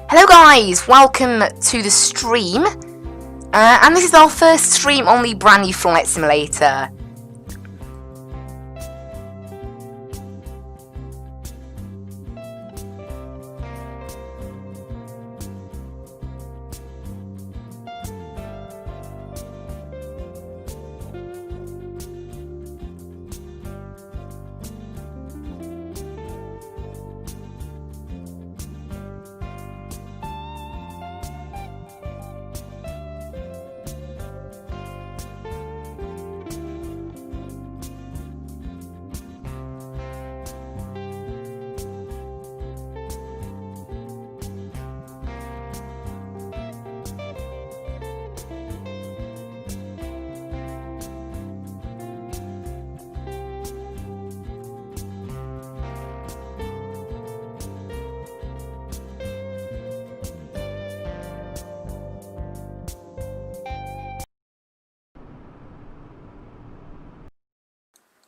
Hello guys, welcome to the stream, and this is our first stream on the brand new Flight Simulator.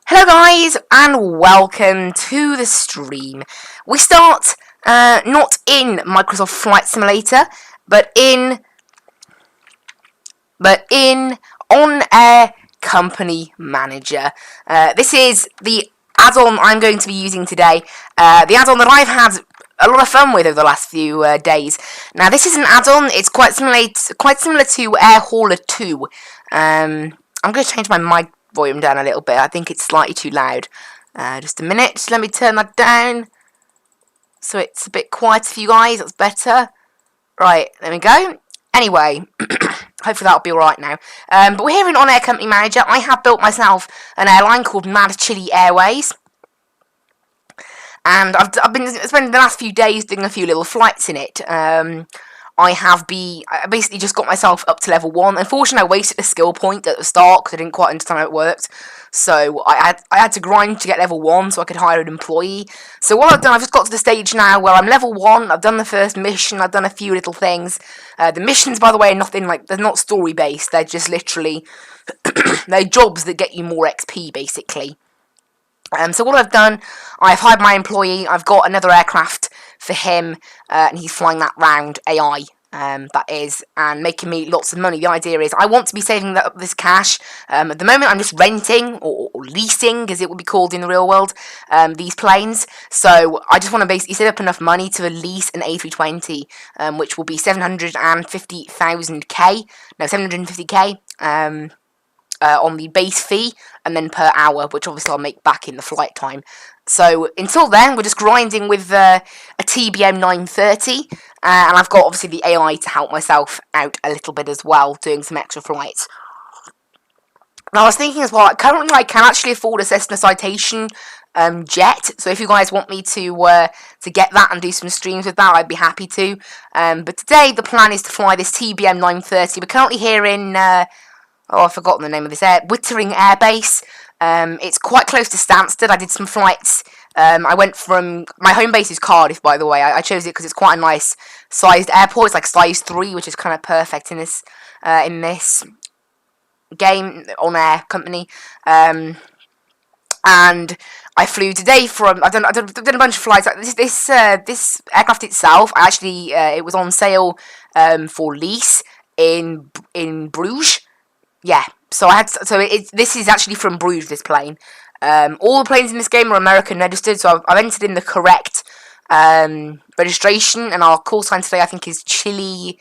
Hello guys, and welcome to the stream. We start not in Microsoft Flight Simulator, but in OnAir Company Manager. This is the add-on I'm going to be using today. The add-on that I've had a lot of fun with over the last few days. Now, this is an add-on. It's quite similar to Air Hauler 2. I'm going to change my mic volume down a little bit. I think it's slightly too loud. Just a minute. Just let me turn that down so it's a bit quieter for you guys. That's better. Right, there we go. Anyway, hopefully that'll be alright now. But we're here in OnAir Company Manager. I have built myself an airline called Mad Chili Airways. And I've been spending the last few days doing a few little flights in it. I basically just got myself up to level 1. Unfortunately, I wasted a skill point at the start because I didn't quite understand how it worked. So I had to grind to get level 1 so I could hire an employee. So what I've done, I've just got to the stage now where I'm level 1. I've done the first mission. I've done a few little things. The missions, by the way, are nothing like, they're not story based. They're just literally they're jobs that get you more XP basically. So what I've done, I've hired my employee. I've got another aircraft for him, and he's flying that round AI. That is, and making me lots of money. The idea is I want to be saving this cash. At the moment, I'm just renting or leasing, as it would be called in the real world, these planes. So I just want to basically save up enough money to lease an A320, which will be 750k on the base fee, and then per hour, which obviously I'll make back in the flight time. So until then, we're just grinding with a TBM930, and I've got obviously the AI to help myself out a little bit as well, doing some extra flights. Now I was thinking as well, currently I can actually afford a Cessna Citation jet, so if you guys want me to get that and do some streams with that, I'd be happy to. But today the plan is to fly this TBM930. We're currently here in I've forgotten the name of this Wittering Air Base. It's quite close to Stansted. I did some flights. I went from, my home base is Cardiff, by the way. I chose it because it's quite a nice sized airport. It's like size 3, which is kind of perfect in this game, OnAir Company. And I flew today from, I've done a bunch of flights. This aircraft itself, actually, it was on sale for lease in Bruges. Yeah, so this is actually from Bruges, this plane. All the planes in this game are American registered, so I've entered in the correct registration, and our call sign today I think is Chile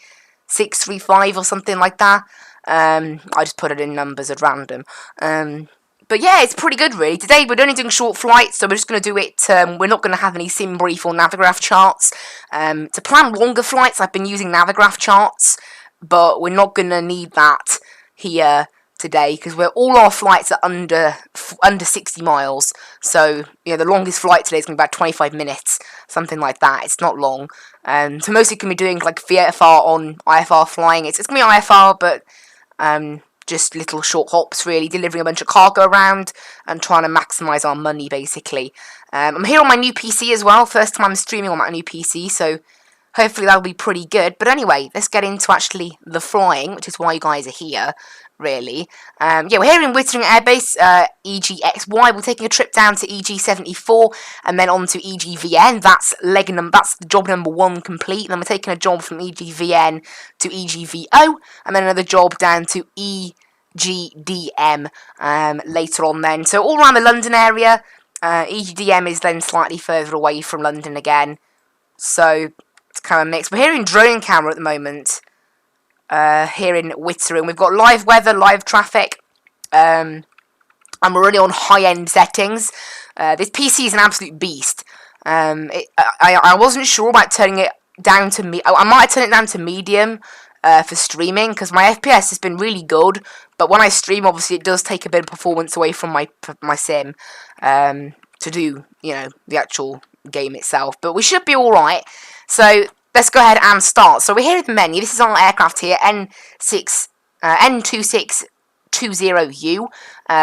635 or something like that. I just put it in numbers at random. But yeah, it's pretty good really. Today we're only doing short flights, so we're just going to do it, we're not going to have any sim brief or Navigraph charts. To plan longer flights, I've been using Navigraph charts, but we're not going to need that here today because all our flights are under 60 miles. So the longest flight today is going to be about 25 minutes, something like that. It's not long. So mostly going to be doing like VFR on IFR flying. It's going to be IFR, but just little short hops really, delivering a bunch of cargo around and trying to maximise our money basically. I'm here on my new PC as well. First time I'm streaming on my new PC, so hopefully that'll be pretty good. But anyway, let's get into actually the flying, which is why you guys are here, really. Yeah, we're here in Wittering Air Base, EGXY. We're taking a trip down to EG74 and then on to EGVN. That's that's job number 1 complete. Then we're taking a job from EGVN to EGVO, and then another job down to EGDM later on then. So all around the London area. EGDM is then slightly further away from London again. So it's kind of mixed. We're here in drone camera at the moment. Here in Wittering. We've got live weather, live traffic. And we're really on high-end settings. This PC is an absolute beast. I wasn't sure about turning it down to I might turn it down to medium for streaming, because my FPS has been really good, but when I stream, obviously, it does take a bit of performance away from my sim to do, you know, the actual game itself. But we should be alright. So let's go ahead and start. So we're here at the menu. This is our aircraft here, N2620U.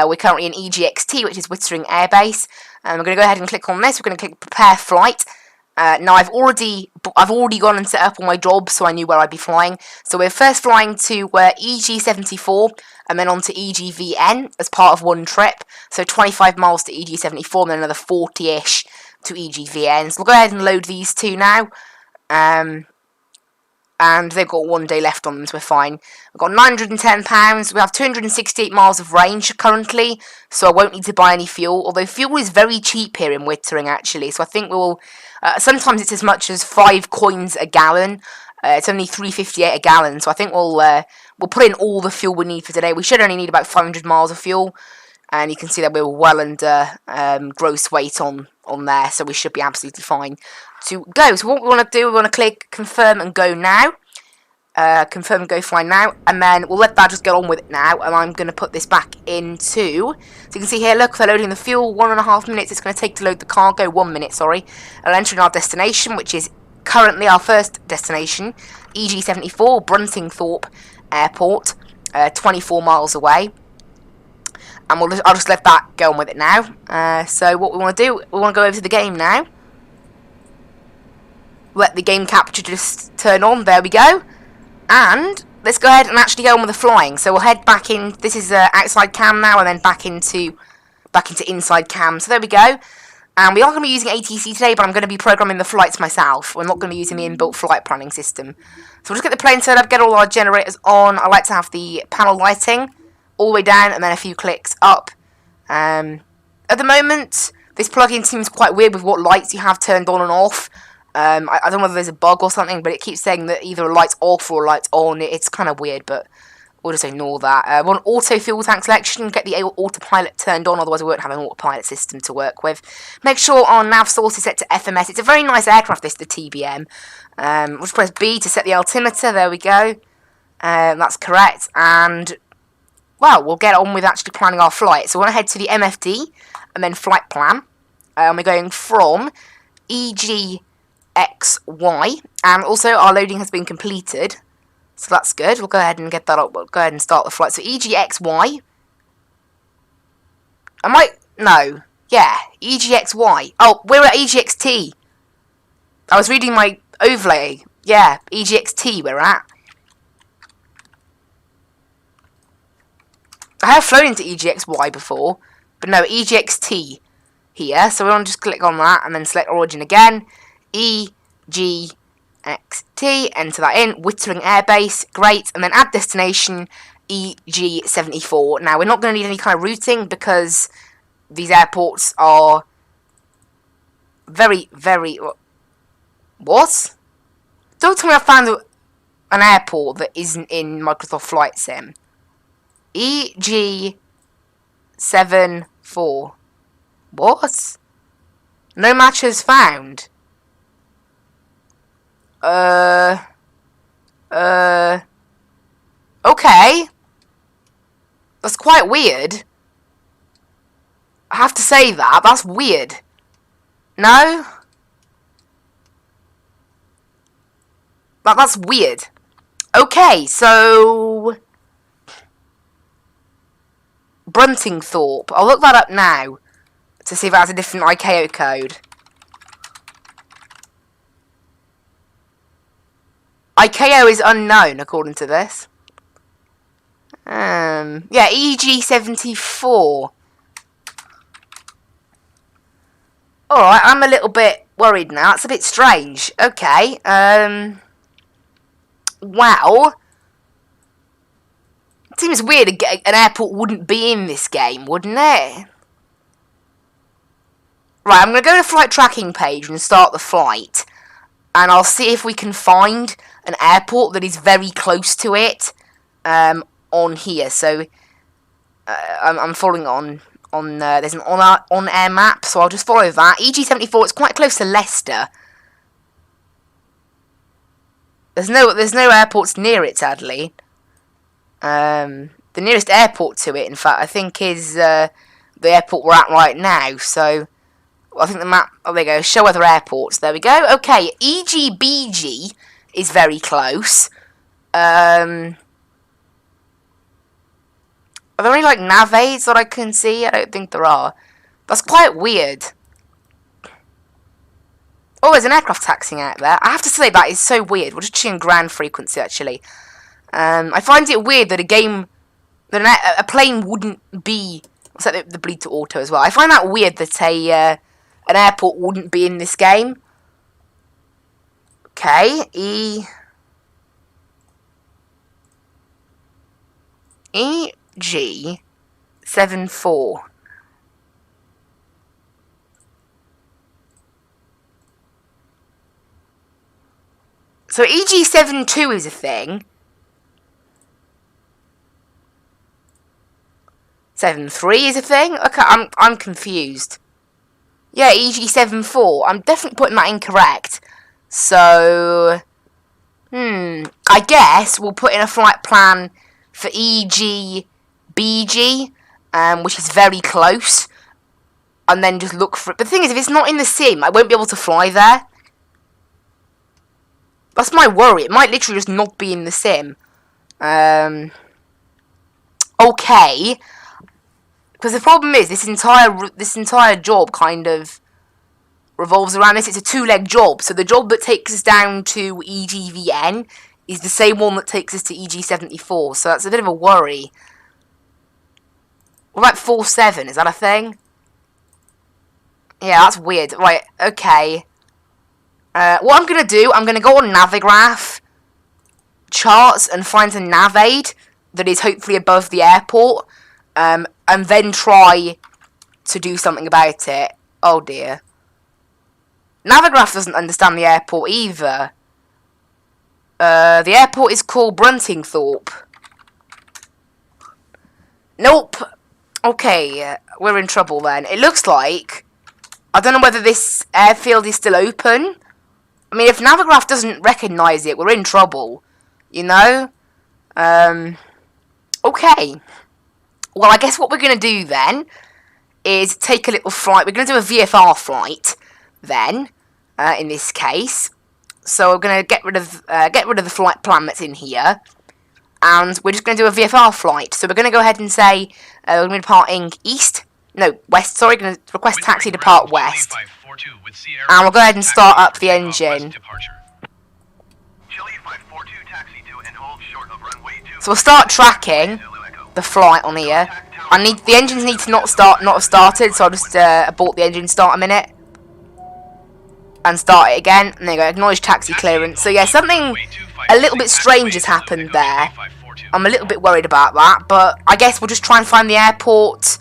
We're currently in EGXT, which is Wittering Air Base. We're going to go ahead and click on this. We're going to click Prepare Flight. Now I've already gone and set up all my jobs, so I knew where I'd be flying. So we're first flying to EG74 and then on to EGVN as part of one trip. So 25 miles to EG74 and then another 40-ish to EGVN. So we'll go ahead and load these two now. And they've got 1 day left on them, so we're fine. We've got £910. We have 268 miles of range currently, so I won't need to buy any fuel. Although fuel is very cheap here in Wittering, actually. So I think we'll... sometimes it's as much as 5 coins a gallon. It's only £3.58 a gallon, so I think we'll put in all the fuel we need for today. We should only need about 500 miles of fuel. And you can see that we're well under gross weight on there, so we should be absolutely fine to go. So what we want to do, we want to click confirm and go now. Confirm and go fly now, and then we'll let that just get on with it now. And I'm going to put this back into, so you can see here, look, they're loading the fuel, 1.5 minutes it's going to take to load the cargo, 1 minute, sorry. And entering our destination, which is currently our first destination, EG74, Bruntingthorpe Airport, 24 miles away. And I'll just let that go on with it now. So what we want to do, we want to go over to the game now. Let the game capture just turn on. There we go. And let's go ahead and actually go on with the flying. So we'll head back in. This is outside cam now, and then back into inside cam. So there we go. And we are going to be using ATC today, but I'm going to be programming the flights myself. We're not going to be using the inbuilt flight planning system. So we'll just get the plane set up, get all our generators on. I like to have the panel lighting all the way down, and then a few clicks up. At the moment, this plugin seems quite weird with what lights you have turned on and off. I don't know whether there's a bug or something, but it keeps saying that either a light's off or a light's on. It's kind of weird, but we'll just ignore that. We want auto fuel tank selection, get the autopilot turned on, otherwise we won't have an autopilot system to work with. Make sure our nav source is set to FMS. It's a very nice aircraft, this, the TBM. We'll just press B to set the altimeter. There we go. That's correct. And well, we'll get on with actually planning our flight. So we want to head to the MFD and then flight plan. We're going from EGXY, and also our loading has been completed. So that's good. We'll go ahead and get that up. We'll go ahead and start the flight. So EGXY. No. Yeah, EGXY. Oh, we're at EGXT. I was reading my overlay. Yeah, EGXT we're at. I have flown into EGXY before, but no, EGXT here. So we want to just click on that and then select origin again. EGXT, enter that in. Wittering Air Base, great. And then add destination, EG74. Now, we're not going to need any kind of routing because these airports are very, very... What? Don't tell me I found an airport that isn't in Microsoft Flight Sim. EG74. What? No matches found. Okay. That's quite weird. I have to say that. That's weird. No? That's weird. Okay, so... Bruntingthorpe. I'll look that up now to see if it has a different ICAO code. ICAO is unknown, according to this. Yeah, EG74. Alright, I'm a little bit worried now. That's a bit strange. Okay, well, it seems weird an airport wouldn't be in this game, wouldn't it? Right, I'm going to go to the flight tracking page and start the flight. And I'll see if we can find an airport that is very close to it on here. So, I'm following on there's an OnAir map, so I'll just follow that. EG74, it's quite close to Leicester. There's no airports near it, sadly. The nearest airport to it, in fact, I think is the airport we're at right now. So, I think the map. Oh, there you go. Show other airports. There we go. Okay, EGBG is very close. Are there any like nav aids that I can see? I don't think there are. That's quite weird. Oh, there's an aircraft taxiing out there. I have to say that is so weird. We're just tuning ground frequency actually. I find it weird that a plane wouldn't be. What's that? The bleed to auto as well. I find that weird that an airport wouldn't be in this game. Okay, EG74. So EG72 is a thing. 73 is a thing? Okay, I'm confused. Yeah, EG74. I'm definitely putting that incorrect. So, I guess we'll put in a flight plan for EGBG, which is very close, and then just look for it. But the thing is, if it's not in the sim, I won't be able to fly there. That's my worry. It might literally just not be in the sim. Okay. Because the problem is, this entire job kind of revolves around this. It's a two-leg job. So the job that takes us down to EGVN is the same one that takes us to EG74. So that's a bit of a worry. What about 47? Is that a thing? Yeah, that's weird. Right, okay. What I'm going to do, I'm going to go on Navigraph charts and find a nav aid that is hopefully above the airport. And then try to do something about it. Oh dear. Navigraph doesn't understand the airport either. The airport is called Bruntingthorpe. Nope. Okay, we're in trouble then. It looks like, I don't know whether this airfield is still open. I mean, if Navigraph doesn't recognise it, we're in trouble. You know? Okay. Well, I guess what we're going to do then is take a little flight. We're going to do a VFR flight then, in this case. So we're going to get rid of the flight plan that's in here, and we're just going to do a VFR flight. So we're going to go ahead and say we're going to be departing west. Sorry, going to request taxi depart west, and we'll go ahead and start up the engine. So we'll start tracking the flight on here. The engines need to not have started, so I'll just abort the engine, start a minute, and start it again. And there you go, acknowledge taxi clearance. So yeah, something a little bit strange has happened there. I'm a little bit worried about that, but I guess we'll just try and find the airport.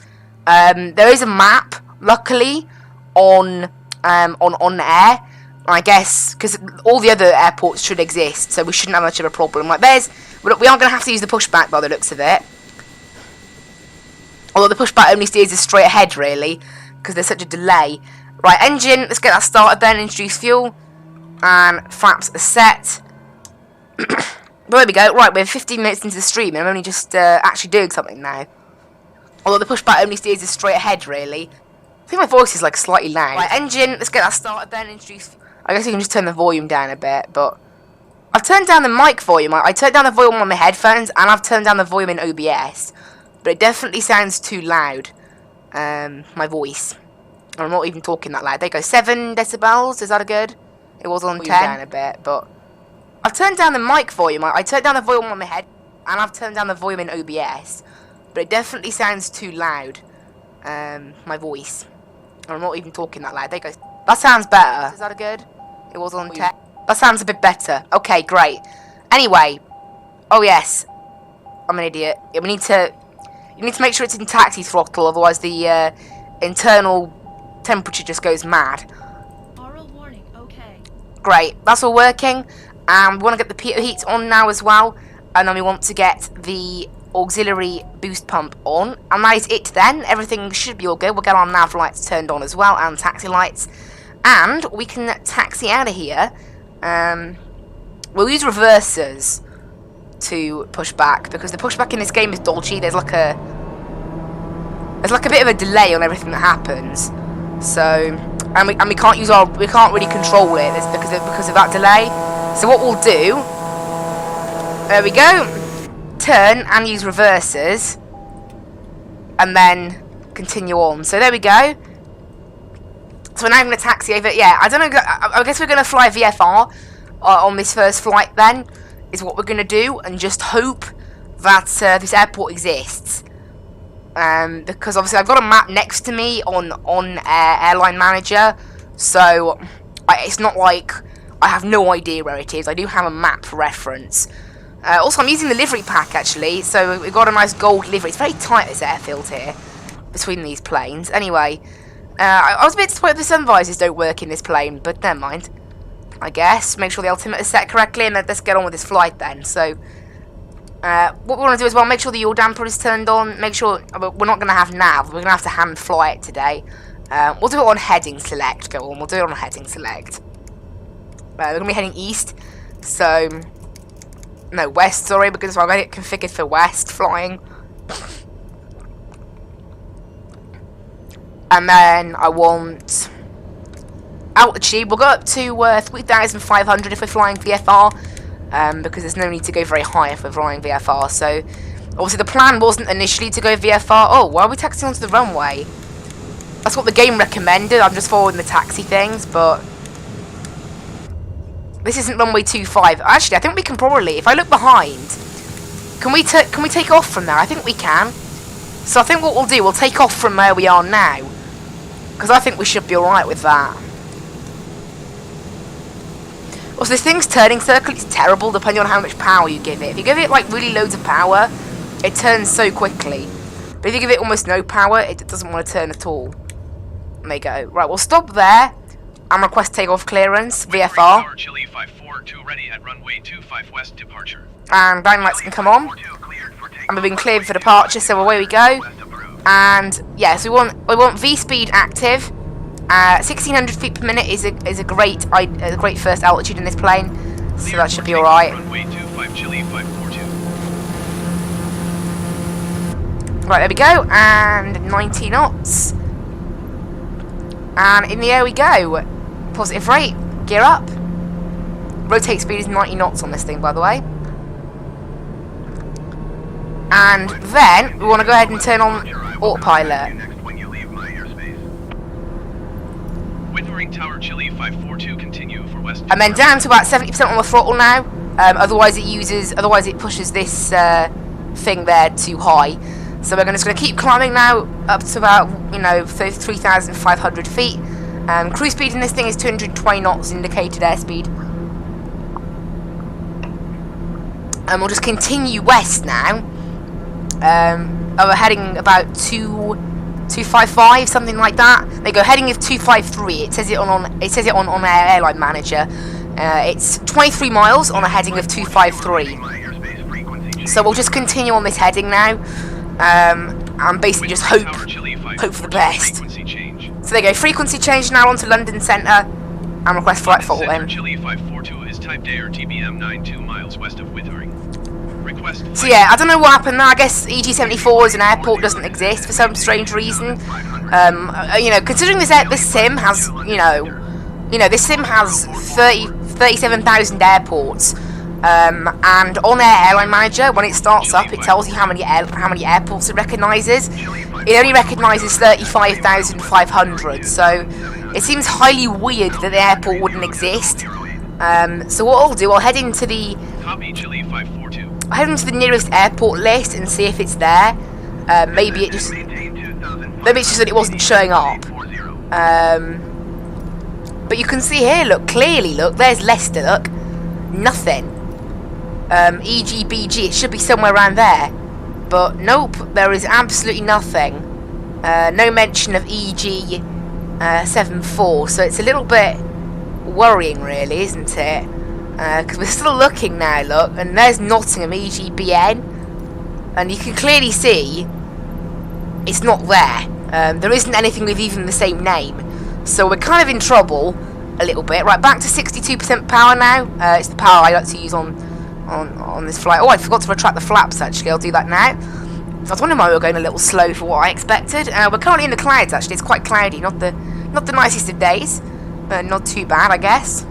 There is a map, luckily, on OnAir. I guess because all the other airports should exist, so we shouldn't have much of a problem. Like we are going to have to use the pushback by the looks of it. Although the pushback only steers us straight ahead, really, because there's such a delay. Right, engine, let's get that started then, introduce fuel, and flaps are set. Well, there we go. Right, we're 15 minutes into the stream, and I'm only just actually doing something now. Although the pushback only steers us straight ahead, really. I think my voice is, like, slightly loud. Right, engine, let's get that started then, introduce... I guess you can just turn the volume down a bit, but... I've turned down the mic volume. I turned down the volume on my headphones, and I've turned down the volume in OBS. But it definitely sounds too loud, my voice. I'm not even talking that loud. There you go, 7 decibels, is that a good? It was on 10. Down a bit, but I've turned down the mic volume. I turned down the volume on my head, and I've turned down the volume in OBS. But it definitely sounds too loud. My voice. I'm not even talking that loud. There you go. That sounds better. Is that good? It was on tech. That sounds a bit better. Okay, great. Anyway. Oh, yes. I'm an idiot. Yeah, you need to make sure it's in taxi throttle, otherwise the internal temperature just goes mad. Oral warning, okay. Great. That's all working. And we want to get the pitot heat on now as well. And then we want to get the auxiliary boost pump on. And that is it then. Everything should be all good. We'll get our nav lights turned on as well, and taxi lights. And we can taxi out of here. We'll use reversers to push back, because the pushback in this game is dodgy. There's like a bit of a delay on everything that happens. So, and we can't really control it. It's because of that delay. So what we'll do, there we go, turn and use reversers, and then continue on. So there we go. So we're now going to taxi over. Yeah, I don't know. I guess we're going to fly VFR on this first flight. Then is what we're going to do, and just hope that this airport exists. Because obviously I've got a map next to me on OnAir Airline Manager, so it's not like I have no idea where it is. I do have a map for reference. Also, I'm using the livery pack, actually, so we've got a nice gold livery. It's very tight, this airfield here, between these planes. Anyway, I was a bit disappointed the sun visors don't work in this plane, but never mind. I guess. Make sure the altimeter is set correctly, and then let's get on with this flight then. So, what we want to do as well, make sure the yaw damper is turned on. Make sure we're not going to have nav. We're going to have to hand fly it today. We'll do it on heading select. Go on, we'll do it on heading select. We're going to be heading east. So, no, west, sorry, because I've got it configured for west flying. And then I want altitude. We'll go up to 3,500 if we're flying VFR. Because there's no need to go very high if we're flying VFR. So, obviously the plan wasn't initially to go VFR. Oh, why are we taxiing onto the runway? That's what the game recommended. I'm just following the taxi things, but this isn't runway 25. Actually, I think we can probably, if I look behind, can we take off from there? I think we can. So I think what we'll do, we'll take off from where we are now, because I think we should be alright with that. Also, this thing's turning circle is terrible depending on how much power you give it. If you give it like really loads of power, it turns so quickly. But if you give it almost no power, it doesn't want to turn at all. There you go. Right, we'll stop there and request takeoff clearance, VFR. Chile 542 ready at runway 25 west departure. And blind lights can come on. And we've been cleared for departure, so away we go. And yes, we want V speed active. 1600 feet per minute is a great first altitude in this plane, so that should be all right. Runway 25 Chile 542. Right, there we go, and 90 knots, and in the air we go. Positive rate, gear up. Rotate speed is 90 knots on this thing, by the way. And then we want to go ahead and turn on autopilot. Withering Tower Chile 542 continue for west. And then down to about 70% on the throttle now. Otherwise it pushes this thing there too high. So we're just going to keep climbing now up to about 3,500 feet. Cruise speed in this thing is 220 knots indicated airspeed. And we'll just continue west now. We're heading about 255, something like that. There you go. Heading is 253. It says it on OnAir Airline Manager. It's 23 miles on a heading of 253. So we'll just continue on this heading now, and basically just hope for the best. So there you go. Frequency change now onto London Centre, and request flight throttle in. Chile 542 is type Air TBM930 miles west of Withering. So yeah, I don't know what happened there. I guess EG74 as an airport doesn't exist for some strange reason. Considering this sim has, this sim has 37,000 airports. And OnAir Airline Manager, when it starts up, it tells you how many airports it recognises. It only recognises 35,500. So it seems highly weird that the airport wouldn't exist. So what I'll do, I'll head into the Copy, Chile 542. I'll head into the nearest airport list and see if it's there. Maybe it's just that it wasn't showing up. But you can see here, look, clearly, look, there's Leicester, look, nothing. EGBG, it should be somewhere around there. But nope, there is absolutely nothing. No mention of EG74, so it's a little bit worrying, really, isn't it? Because we're still looking now, look, and there's Nottingham EGBN, and you can clearly see it's not there. There isn't anything with even the same name, so we're kind of in trouble a little bit. Right, back to 62% power now. It's the power I like to use on this flight. Oh, I forgot to retract the flaps, actually. I'll do that now. I was wondering why we were going a little slow for what I expected. We're currently in the clouds, actually. It's quite cloudy, not the nicest of days, but not too bad, I guess.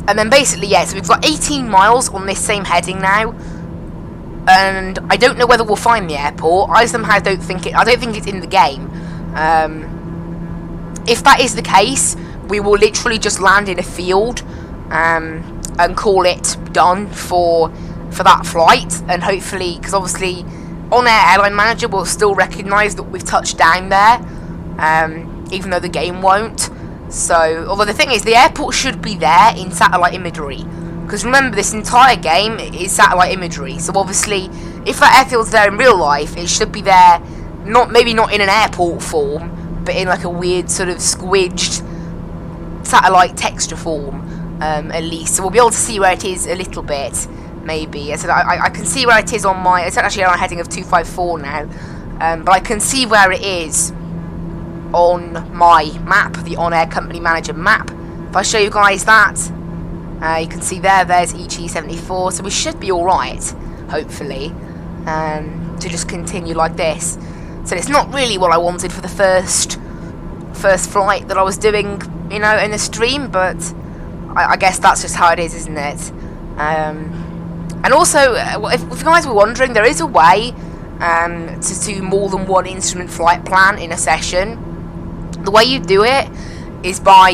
And then basically, yeah, so we've got 18 miles on this same heading now, and I don't know whether we'll find the airport. I somehow don't think it's in the game. If that is the case, we will literally just land in a field and call it done for that flight, and hopefully, because obviously OnAir Airline Manager will still recognise that we've touched down there, even though the game won't. So, although the thing is, the airport should be there in satellite imagery, because remember, this entire game is satellite imagery, so obviously, if that airfield's there in real life, it should be there, maybe not in an airport form, but in like a weird sort of squidged satellite texture form, at least. So we'll be able to see where it is a little bit, maybe. So I can see where it is on my, it's actually on a heading of 254 now, but I can see where it is on my map, the OnAir Company Manager map. If I show you guys that, you can see there's EG74, so we should be alright, hopefully, to just continue like this. So it's not really what I wanted for the first flight that I was doing, you know, in the stream, but I guess that's just how it is, isn't it? And also, if you guys were wondering, there is a way to do more than one instrument flight plan in a session. The way you do it is by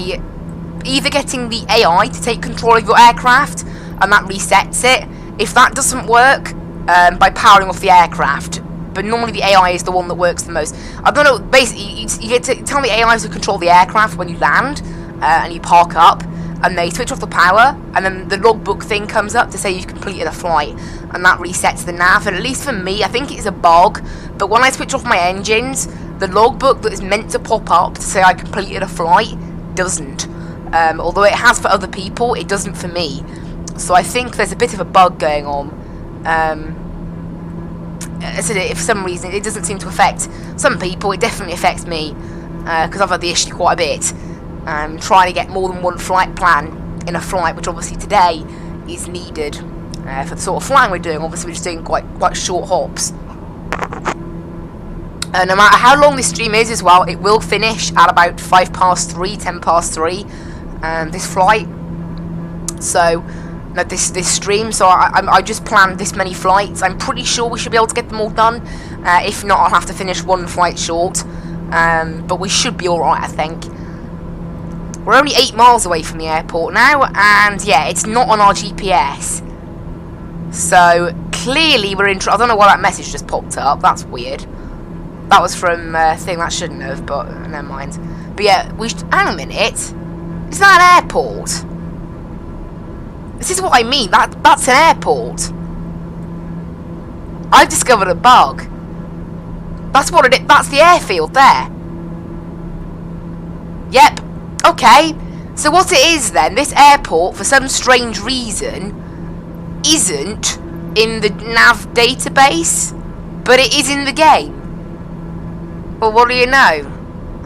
either getting the AI to take control of your aircraft, and that resets it. If that doesn't work, by powering off the aircraft. But normally the AI is the one that works the most. I don't know, basically, you get to tell the AI to control the aircraft when you land, and you park up, and they switch off the power, and then the logbook thing comes up to say you've completed a flight, and that resets the nav. And at least for me, I think it's a bug, but when I switch off my engines, the logbook that is meant to pop up to say I completed a flight doesn't. Although it has for other people, it doesn't for me. So I think there's a bit of a bug going on. So for some reason, it doesn't seem to affect some people. It definitely affects me, because I've had the issue quite a bit. Trying to get more than one flight plan in a flight, which obviously today is needed for the sort of flying we're doing. Obviously, we're just doing quite short hops. No matter how long this stream is as well, it will finish at about 10 past 3, this flight. So, no, this stream. So I just planned this many flights. I'm pretty sure we should be able to get them all done. If not, I'll have to finish one flight short. But we should be alright, I think. We're only 8 miles away from the airport now, and yeah, it's not on our GPS. So, clearly we're in I don't know why that message just popped up. That's weird. That was from a thing that shouldn't have, but never mind. But yeah, hang a minute. Is that an airport? This is what I mean. That's an airport. I've discovered a bug. That's what it is. That's the airfield there. Yep. Okay. So what it is then, this airport, for some strange reason, isn't in the nav database, but it is in the game. Well, what do you know?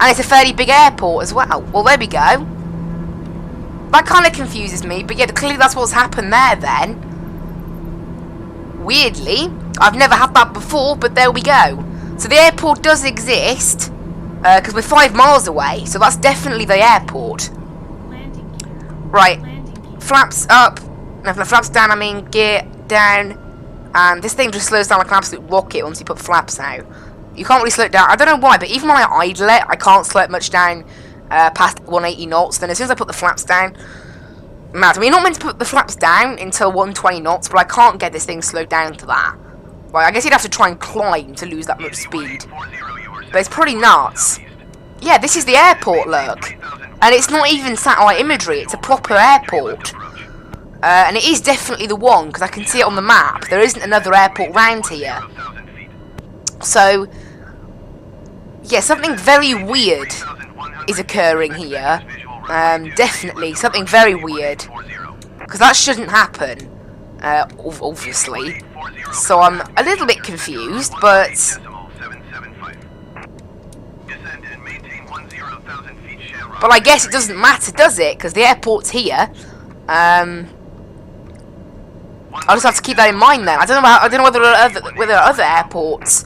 And it's a fairly big airport as well. Well, there we go. That kind of confuses me, but yeah, clearly that's what's happened there then. Weirdly, I've never had that before, but there we go. So the airport does exist, because we're 5 miles away, so that's definitely the airport. Landing gear. Right, Landing gear. flaps up, no, flaps down, I mean gear down, and this thing just slows down like an absolute rocket once you put flaps out. You can't really slow it down, I don't know why, but even when I idle it, I can't slow it much down past 180 knots. Then as soon as I put the flaps down, mad. I mean, you're not meant to put the flaps down until 120 knots, but I can't get this thing slowed down to that. Right, I guess you'd have to try and climb to lose that much speed. But it's pretty nuts. Yeah, this is the airport, look. And it's not even satellite imagery, it's a proper airport. And it is definitely the one, because I can see it on the map. There isn't another airport round here. So, yeah, something very weird is occurring here. Definitely, something very weird. Because that shouldn't happen, obviously. So I'm a little bit confused, but... But I guess it doesn't matter, does it? Because the airport's here. I'll just have to keep that in mind then. I don't know whether there are other airports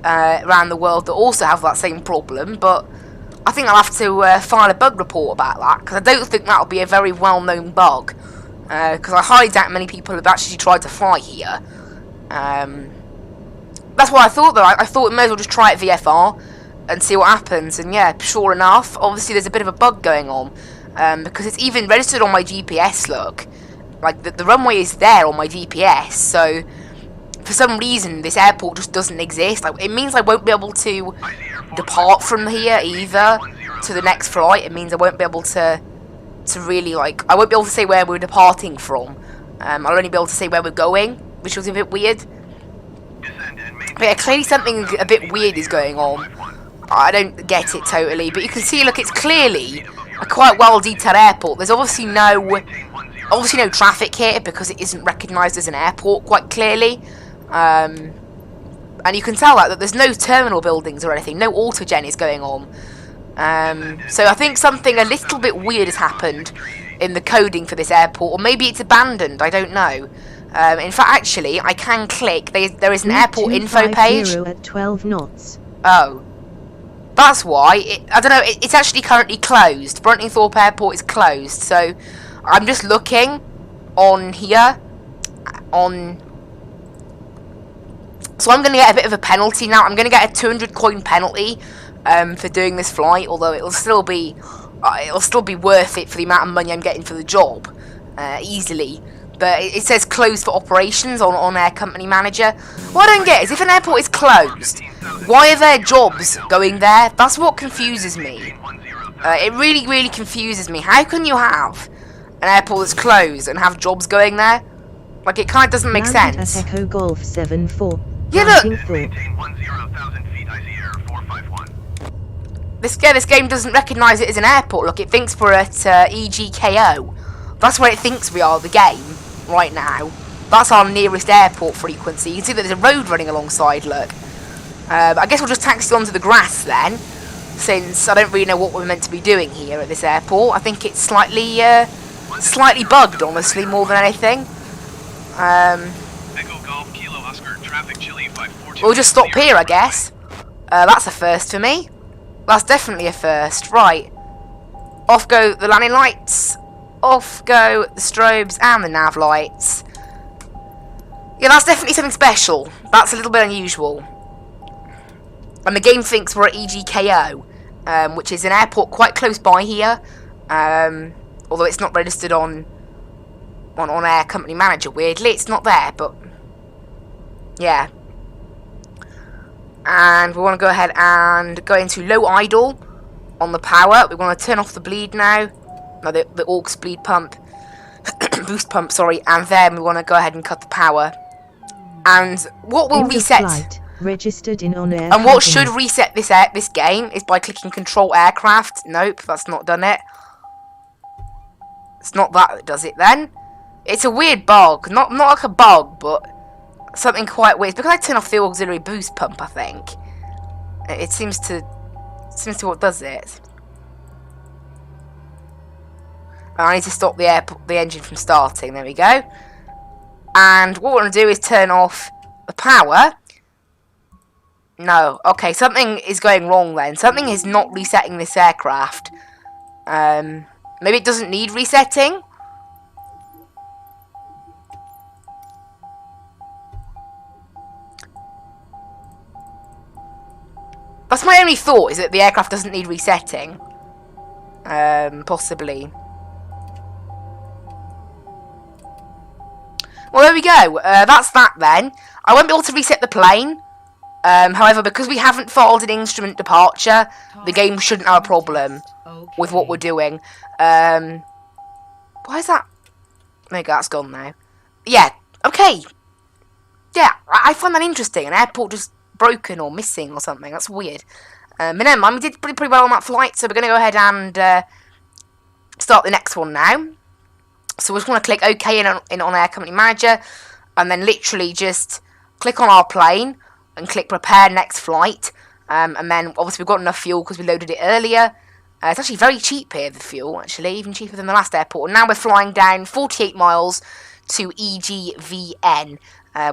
around the world that also have that same problem, but I think I'll have to file a bug report about that, because I don't think that'll be a very well-known bug. Because I highly doubt many people have actually tried to fly here. That's what I thought, though. I thought we may as well just try it VFR and see what happens. And yeah, sure enough, obviously there's a bit of a bug going on, because it's even registered on my GPS, look. Like, the runway is there on my GPS, so for some reason this airport just doesn't exist. Like, it means I won't be able to depart from here either to the next flight. It means I won't be able to really, like, I won't be able to say where we're departing from. I'll only be able to say where we're going, which was a bit weird. But yeah, clearly something a bit weird is going on. I don't get it totally, but you can see, look, it's clearly a quite well detailed airport. There's obviously no traffic here because it isn't recognised as an airport quite clearly. And you can tell that there's no terminal buildings or anything, no autogen is going on. So I think something a little bit weird has happened in the coding for this airport, or maybe it's abandoned, I don't know. In fact, actually, I can click, there is an airport info page. At 12 knots. Oh. That's why. I don't know, it's actually currently closed. Bruntingthorpe Airport is closed, so I'm just looking on here. So I'm going to get a bit of a penalty now. I'm going to get a 200 coin penalty for doing this flight, although it'll still be worth it for the amount of money I'm getting for the job, easily. But it says closed for operations on OnAir Company Manager. What I don't get is, if an airport is closed, why are there jobs going there? That's what confuses me. It really, really confuses me. How can you have an airport that's closed and have jobs going there? Like, it kind of doesn't make sense. At Echo Golf 74. Yeah, look. This game doesn't recognise it as an airport. Look, it thinks we're at EGKO. That's where it thinks we are, the game, right now. That's our nearest airport frequency. You can see that there's a road running alongside, look. I guess we'll just taxi onto the grass then, since I don't really know what we're meant to be doing here at this airport. I think it's slightly bugged, honestly, more than anything. We'll just stop here, I guess. That's a first for me. That's definitely a first. Right. Off go the landing lights. Off go the strobes and the nav lights. Yeah, that's definitely something special. That's a little bit unusual. And the game thinks we're at EGKO, which is an airport quite close by here. Although it's not registered on OnAir Company Manager, weirdly. It's not there, but yeah. And we want to go ahead and go into low idle on the power. We want to turn off the bleed now. No, the aux bleed pump. Boost pump, sorry. And then we want to go ahead and cut the power. And what will reset... Flight, registered in OnAir. And what should reset this game is by clicking Control Aircraft. Nope, that's not done it. It's not that does it then. It's a weird bug. Not like a bug, but something quite weird. It's because I turn off the auxiliary boost pump, I think. It seems to what does it. I need to stop the engine from starting. There we go. And what we're going to do is turn off the power. No. Okay, something is going wrong then. Something is not resetting this aircraft. Maybe it doesn't need resetting. That's my only thought, is that the aircraft doesn't need resetting. Possibly. Well, there we go. That's that then. I won't be able to reset the plane. However, because we haven't filed an instrument departure, the game shouldn't have a problem with what we're doing. Why is that? There you go, that's gone now. Yeah, okay. Yeah, I find that interesting. An airport just broken or missing or something. That's weird. But never mind, we did pretty well on that flight, so we're going to go ahead and start the next one now. So we just want to click OK in OnAir Company Manager, and then literally just click on our plane and click Prepare Next Flight. And then obviously we've got enough fuel because we loaded it earlier. It's actually very cheap here, the fuel, actually, even cheaper than the last airport. And now we're flying down 48 miles to EGVN,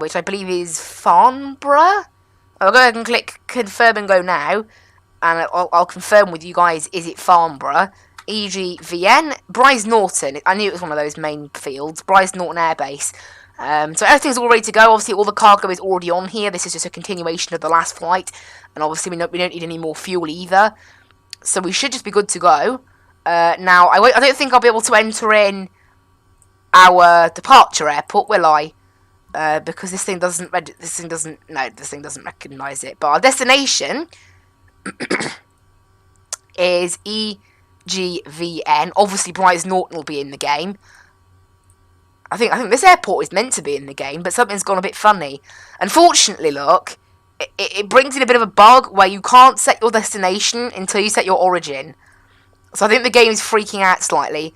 which I believe is Farnborough. I'll go ahead and click Confirm and go now. And I'll confirm with you guys, is it Farnborough? EGVN, Bryce Norton. I knew it was one of those main fields. Bryce Norton Air Base. So everything's all ready to go. Obviously, all the cargo is already on here. This is just a continuation of the last flight. And obviously, we don't need any more fuel either. So we should just be good to go. Now, I don't think I'll be able to enter in our departure airport, will I? Because this thing doesn't recognise it. But our destination is EGVN. Obviously, Bryce Norton will be in the game. I think this airport is meant to be in the game, but something's gone a bit funny. Unfortunately, look, it brings in a bit of a bug where you can't set your destination until you set your origin. So I think the game is freaking out slightly.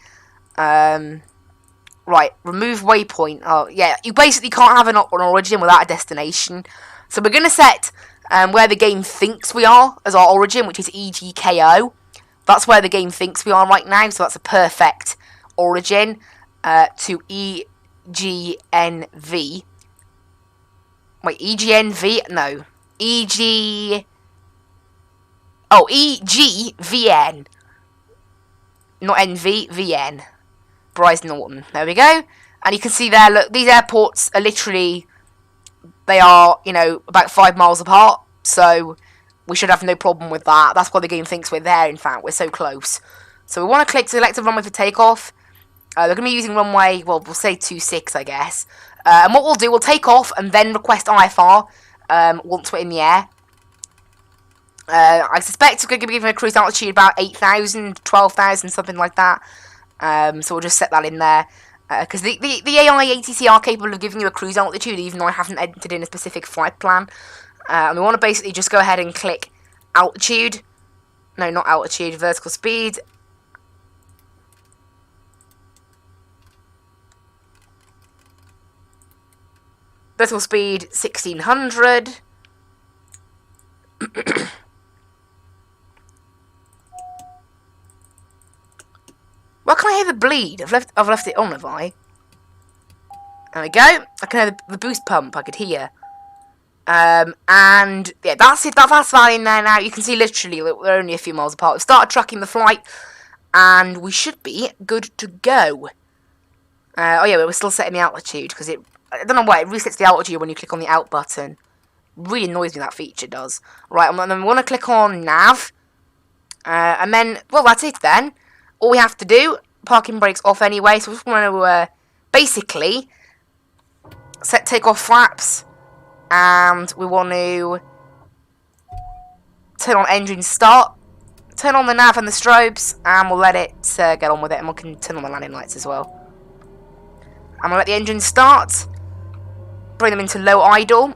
Right, remove waypoint. Oh, yeah, you basically can't have an origin without a destination. So we're going to set where the game thinks we are as our origin, which is EGKO. That's where the game thinks we are right now, so that's a perfect origin to EGNV. Wait, EGNV? No. EGVN. Not NV, VN. Bryce Norton. There we go. And you can see there, look, these airports are literally, they are, you know, about 5 miles apart. So we should have no problem with that. That's why the game thinks we're there, in fact. We're so close. So we want to click select a runway for takeoff. They're going to be using runway, well, we'll say 26, I guess. And what we'll do, we'll take off and then request IFR once we're in the air. I suspect we're going to be giving a cruise altitude about 8,000, 12,000, something like that. So we'll just set that in there. Because the AI ATC are capable of giving you a cruise altitude, even though I haven't entered in a specific flight plan. And we want to basically just go ahead and click altitude. No, not altitude, vertical speed. Vertical speed 1600. Why can't I hear the bleed? I've left it on, have I? There we go. I can hear the boost pump. I could hear. And yeah, that's it. That's that in there now. You can see literally we're only a few miles apart. We've started tracking the flight, and we should be good to go. Oh yeah, we're still setting the altitude because I don't know why it resets the altitude when you click on the out button. Really annoys me, that feature does. Right, and then we want to click on nav, and then well, that's it then. All we have to do, parking brakes off anyway. So we just want to basically set takeoff flaps. And we want to turn on engine start, turn on the nav and the strobes, and we'll let it get on with it, and we can turn on the landing lights as well. I'm going to let the engine start, bring them into low idle.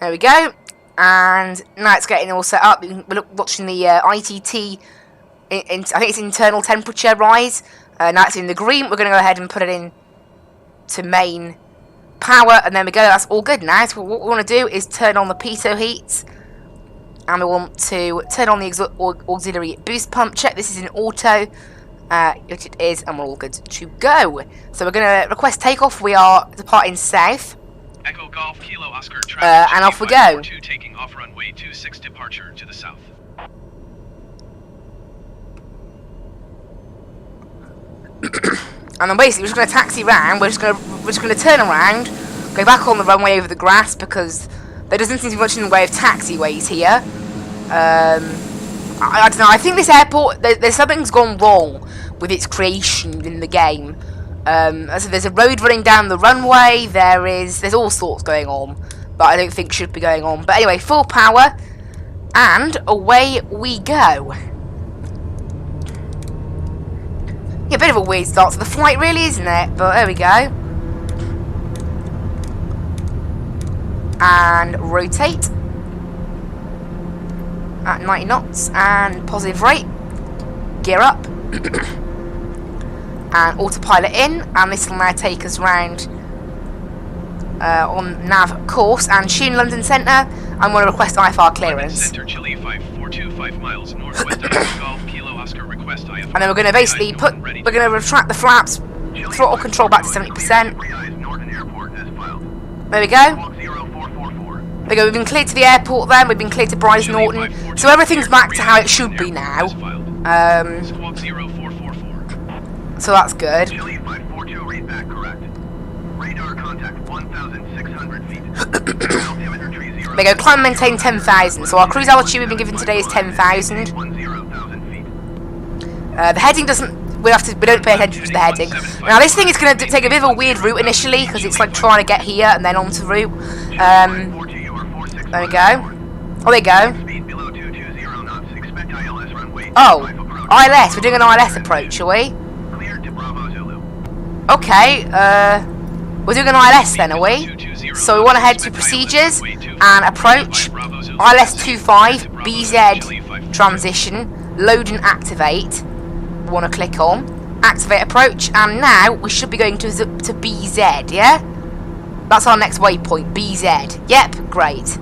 There we go. And now it's getting all set up. We're watching the ITT, I think it's internal temperature rise. Now it's in the green. We're going to go ahead and put it in to main power. And there we go. That's all good now. So what we want to do is turn on the pitot heat. And we want to turn on the auxiliary boost pump. Check this is in auto. Which it is. And we're all good to go. So we're going to request takeoff. We are departing south. Echo Golf Kilo Oscar and off we go. Taking off runway 26 departure to the south. And then basically we're just going to taxi round. We're just going to turn around, go back on the runway over the grass because there doesn't seem to be much in the way of taxiways here. I don't know. I think this airport, there's something's gone wrong with its creation in the game. So there's a road running down the runway. There's all sorts going on, but I don't think should be going on. But anyway, full power, and away we go. Yeah, a bit of a weird start to the flight, really, isn't it? But there we go. And rotate at 90 knots and positive rate. Gear up. And autopilot in, and this will now take us round on nav course and Sheen London Centre. I'm going to request IFR clearance. Center Chile 5425 miles northwest of Golf Kilo Oscar request IFR. And then we're going to basically we're going to retract the flaps, throttle control back to 70%. There we go. There we go, we've been cleared to the airport then, we've been cleared to Bryce Norton, so everything's back to how it should be now. So that's good. Chile 542, read back correct. Radar contact 1,600 feet. There we go, climb and maintain 10,000. So our cruise altitude we've been given today is 10,000. The heading we don't pay attention to the heading. Now this thing is going to take a bit of a weird route initially, because it's like trying to get here and then onto route. There we go. Oh, there you go. Oh, ILS, we're doing an ILS approach, are we? Okay, we're doing an ILS then, are we? So we want to head to procedures and approach. ILS 25, BZ transition, load and activate. We want to click on activate approach, and now we should be going to BZ, yeah? That's our next waypoint, BZ. Yep, great.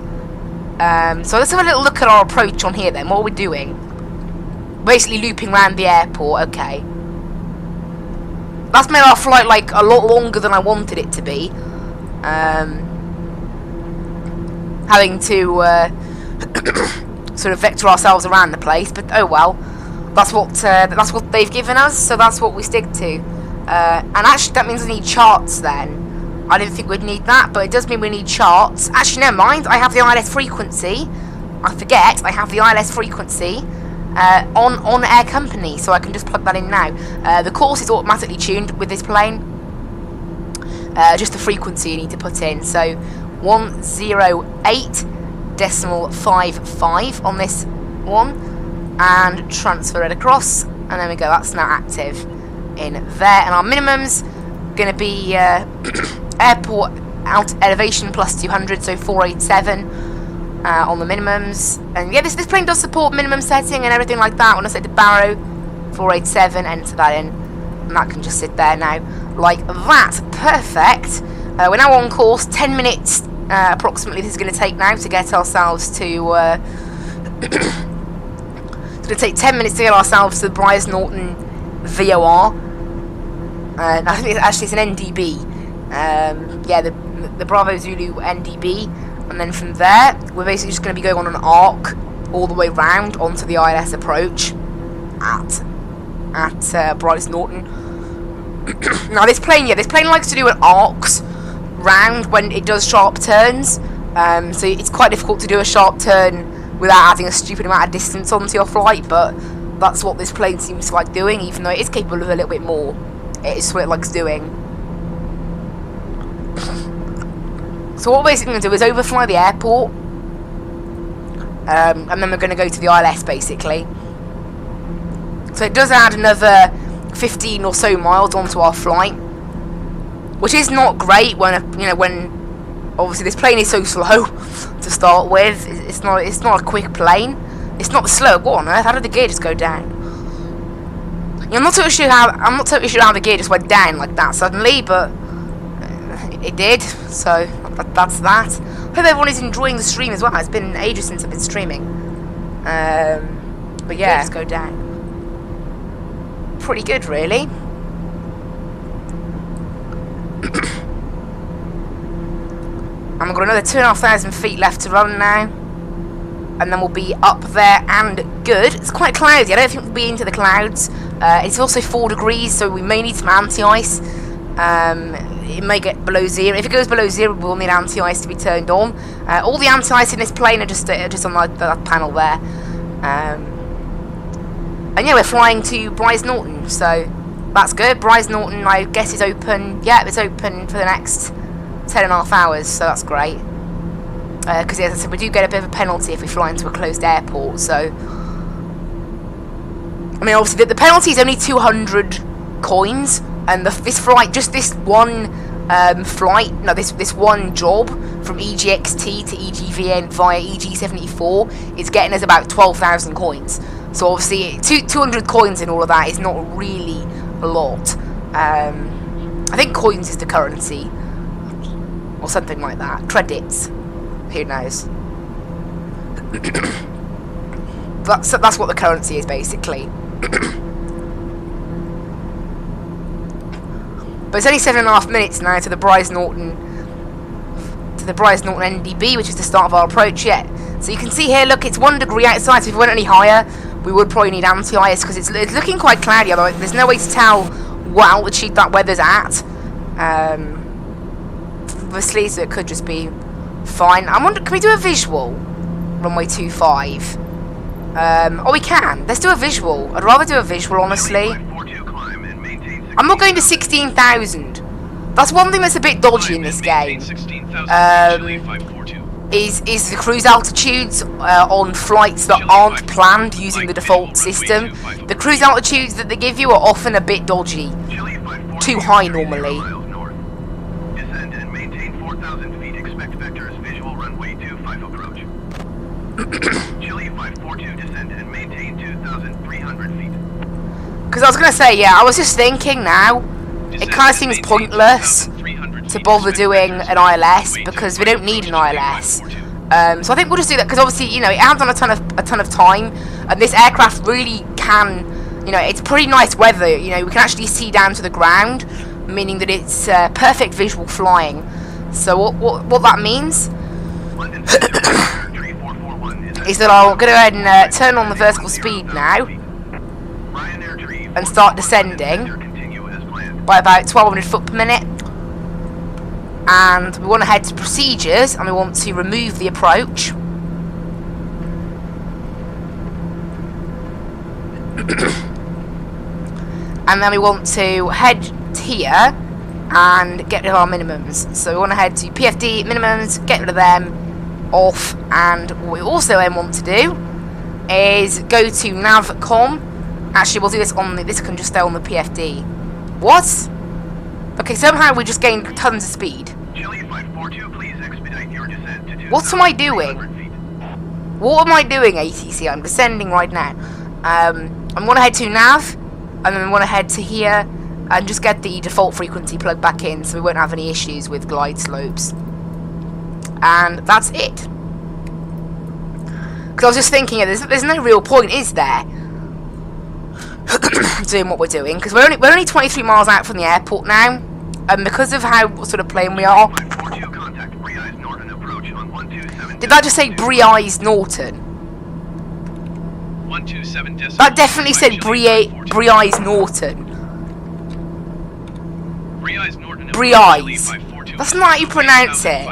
So let's have a little look at our approach on here then. What are we doing? Basically looping around the airport, okay. That's made our flight like a lot longer than I wanted it to be. Having to sort of vector ourselves around the place, but oh well. That's what they've given us, so that's what we stick to. And actually that means we need charts then. I didn't think we'd need that, but it does mean we need charts. Actually, never mind. I have the ILS frequency. I forget. I have the ILS frequency on OnAir company, so I can just plug that in now. The course is automatically tuned with this plane. Just the frequency you need to put in. So 108.55 on this one, and transfer it across. And there we go. That's now active in there. And our minimums going to be airport out elevation plus 200, so 487 on the minimums. And yeah, this plane does support minimum setting and everything like that. When I say to Barrow, 487, enter that in, and that can just sit there now like that. Perfect. We're now on course. 10 minutes approximately this is going to take now to get ourselves to it's going to take 10 minutes to get ourselves to the Bryce Norton VOR. I think it's an NDB. Yeah, the Bravo Zulu NDB, and then from there we're basically just going to be going on an arc all the way round onto the ILS approach at Bryce Norton. Now this plane likes to do an arcs round when it does sharp turns, so it's quite difficult to do a sharp turn without adding a stupid amount of distance onto your flight, but that's what this plane seems to like doing, even though it is capable of a little bit more. It is what it likes doing. So what we're basically going to do is overfly the airport, and then we're going to go to the ILS basically. So it does add another 15 or so miles onto our flight, which is not great when obviously this plane is so slow to start with. It's not a quick plane. It's not slow. What on earth? How did the gear just go down? I'm not totally sure how the gear just went down like that suddenly, but it did. So that's that. Hope everyone is enjoying the stream as well. It's been ages since I've been streaming. But yeah, just go down. Pretty good, really. And we've got another 2,500 feet left to run now, and then we'll be up there and good. It's quite cloudy. I don't think we'll be into the clouds It's also 4 degrees, so we may need some anti-ice. It may get below 0. If it goes below 0, we'll need anti-ice to be turned on. All the anti-ice in this plane are just on that panel there. And yeah, we're flying to Bryce Norton, so that's good. Bryce Norton, I guess, is open. Yeah, it's open for the next 10.5 hours, so that's great. Because as I said, we do get a bit of a penalty if we fly into a closed airport, so... I mean, obviously, the penalty is only 200 coins, and this flight, just this one this one job from EGXT to EGVN via EG74 is getting us about 12,000 coins. So obviously, 200 coins in all of that is not really a lot. I think coins is the currency, or something like that. Credits, who knows? That's what the currency is basically. But it's only 7.5 minutes now to the Bryce Norton NDB, which is the start of our approach yet. So you can see here, look, it's 1 degree outside, so if we went any higher, we would probably need anti-ice, because it's looking quite cloudy, although there's no way to tell what altitude that weather's at. Obviously, so it could just be fine. I wonder, can we do a visual? Runway 25. Oh, we can. Let's do a visual. I'd rather do a visual, honestly. I'm not going to 16,000. That's one thing that's a bit dodgy in this game. Is the cruise altitudes on flights that aren't planned using the default system. The cruise altitudes that they give you are often a bit dodgy. Too high normally. Descend and maintain 4,000 feet. Expect vectors. Visual runway 25 approach. Chile 542, descend and maintain 2,300 feet. Because I was going to say, yeah, I was just thinking now, it kind of seems pointless to bother doing an ILS, because we don't need an ILS. So I think we'll just do that, because obviously, you know, it adds on a ton of time, and this aircraft really can, you know, it's pretty nice weather, you know, we can actually see down to the ground, meaning that it's perfect visual flying. So what that means is that I'll go ahead and turn on the vertical speed now and start descending by about 1,200 foot per minute. And we want to head to procedures, and we want to remove the approach. And then we want to head to here and get rid of our minimums. So we want to head to PFD minimums, get rid of them, off, and what we also then want to do is go to navcom. Actually, we'll do this on this can just stay on the PFD. What? Okay, somehow we just gained tons of speed. Chile 542, please expedite your descent to What am I doing? What am I doing, ATC? I'm descending right now. I'm going to head to nav, and then I'm going to head to here, and just get the default frequency plugged back in, so we won't have any issues with glide slopes. And that's it. Because I was just thinking, there's no real point, is there, doing what we're doing? Because we're only 23 miles out from the airport now, and because of how sort of plane we are. Did that just say Bryce Norton? 127 That definitely said Bryce Norton. Bryce. That's not how you pronounce it.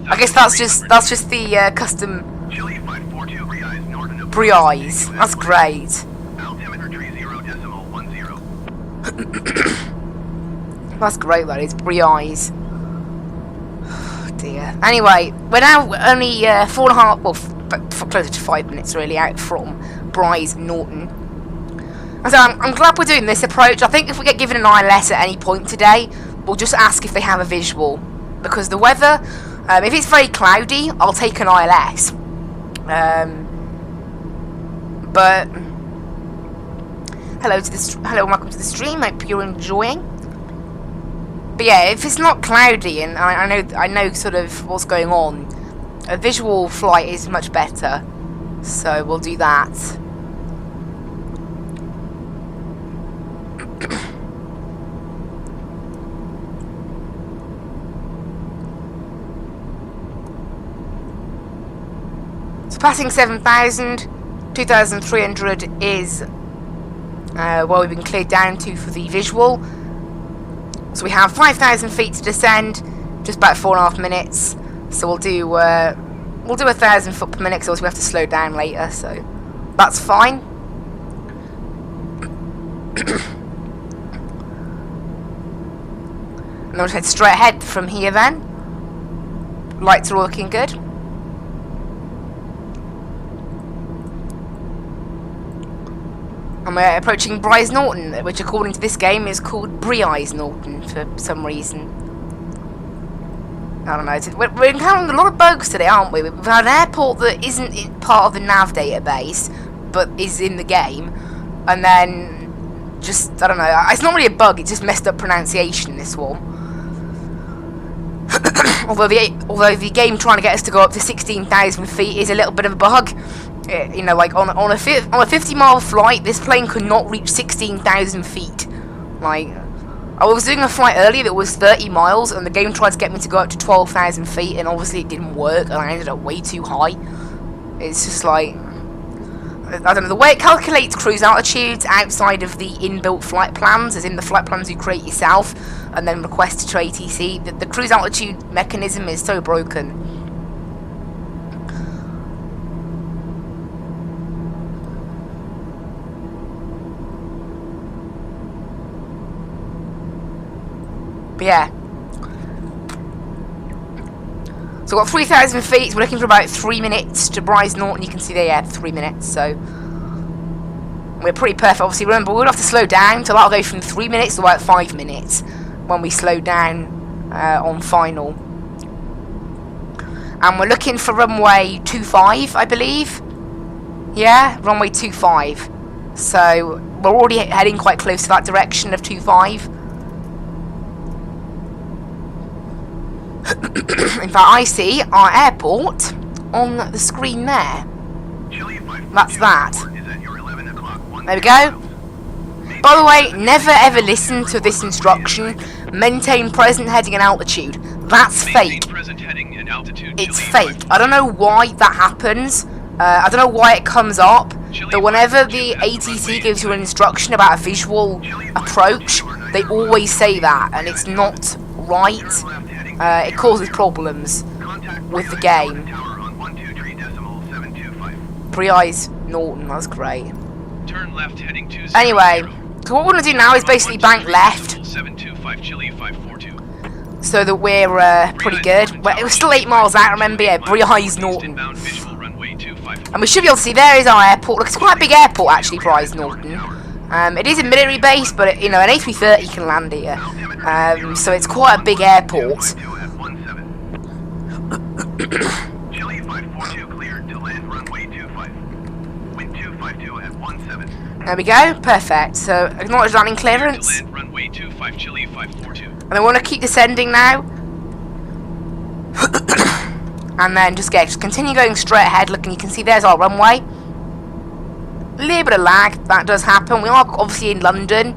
I guess that's just the custom. Bryce. That's great. That's great, that is. Bryce. Oh dear. Anyway, we're now only 4.5, well, closer to 5 minutes really out from Bryce Norton. And so I'm glad we're doing this approach. I think if we get given an ILS at any point today, we'll just ask if they have a visual. Because the weather, if it's very cloudy, I'll take an ILS. But hello and welcome to the stream. Hope you're enjoying. But yeah, if it's not cloudy and I know sort of what's going on, a visual flight is much better. So we'll do that. So passing 7,000, 2,300 is where we've been cleared down to for the visual. So we have 5,000 feet to descend, just about 4.5 minutes. So we'll do 1,000 foot per minute, because we have to slow down later. So that's fine. And then we'll head straight ahead from here then. Lights are all looking good. And we're approaching Bryce Norton, which according to this game is called Bryce Norton for some reason. I don't know. We're encountering a lot of bugs today, aren't we? We've had an airport that isn't part of the nav database, but is in the game. And then, just, I don't know. It's not really a bug, it's just messed up pronunciation, this one. although the game trying to get us to go up to 16,000 feet is a little bit of a bug. You know, like on a 50-mile flight, this plane could not reach 16,000 feet. Like, I was doing a flight earlier that was 30 miles, and the game tried to get me to go up to 12,000 feet, and obviously it didn't work, and I ended up way too high. It's just like, I don't know, the way it calculates cruise altitudes outside of the inbuilt flight plans, as in the flight plans you create yourself and then request to ATC, the cruise altitude mechanism is so broken. But yeah. So we've got 3,000 feet, we're looking for about 3 minutes to Bryce Norton. You can see there, yeah, 3 minutes, so we're pretty perfect. Obviously, remember, we'll have to slow down, so that'll go from 3 minutes to about 5 minutes when we slow down on final. And we're looking for runway 25, I believe. Yeah, runway 25. So we're already heading quite close to that direction of 25. In fact, I see our airport on the screen there. That's that. There we go. By the way, never ever listen to this instruction. Maintain present heading and altitude. That's fake. It's fake. I don't know why that happens. I don't know why it comes up. But whenever the ATC gives you an instruction about a visual approach, they always say that, and it's not right. It causes problems with the game. Bryce Norton, that's great. Turn left heading 20. Anyway, so what we're going to do now is basically bank left, 725 Chile 542. so that we're pretty good. It was still 8 miles out, remember, yeah, Bryce Norton. And we should be able to see, there is our airport. Look, it's quite a big airport actually, Bryce Norton. It is a military base, but you know, an A330 can land here. So it's quite a big airport. Chile 542 cleared to land runway 25. Wind 252 at 17. There we go, perfect. So acknowledge landing clearance. Land runway 25 Chile 542. And I want to keep descending now. And then just continue going straight ahead. Look, and you can see there's our runway. A little bit of lag, that does happen. We are obviously in London.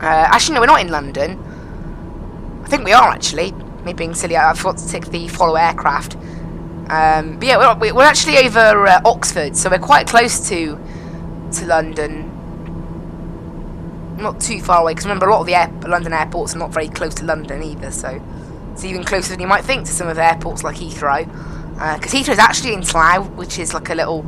Actually, no, we're not in London. I think we are actually. Me being silly, I forgot to tick the follow aircraft. But yeah, we're actually over Oxford, so we're quite close to London. Not too far away, because remember, a lot of the London airports are not very close to London either, so it's even closer than you might think to some of the airports like Heathrow. Because Heathrow is actually in Slough, which is like a little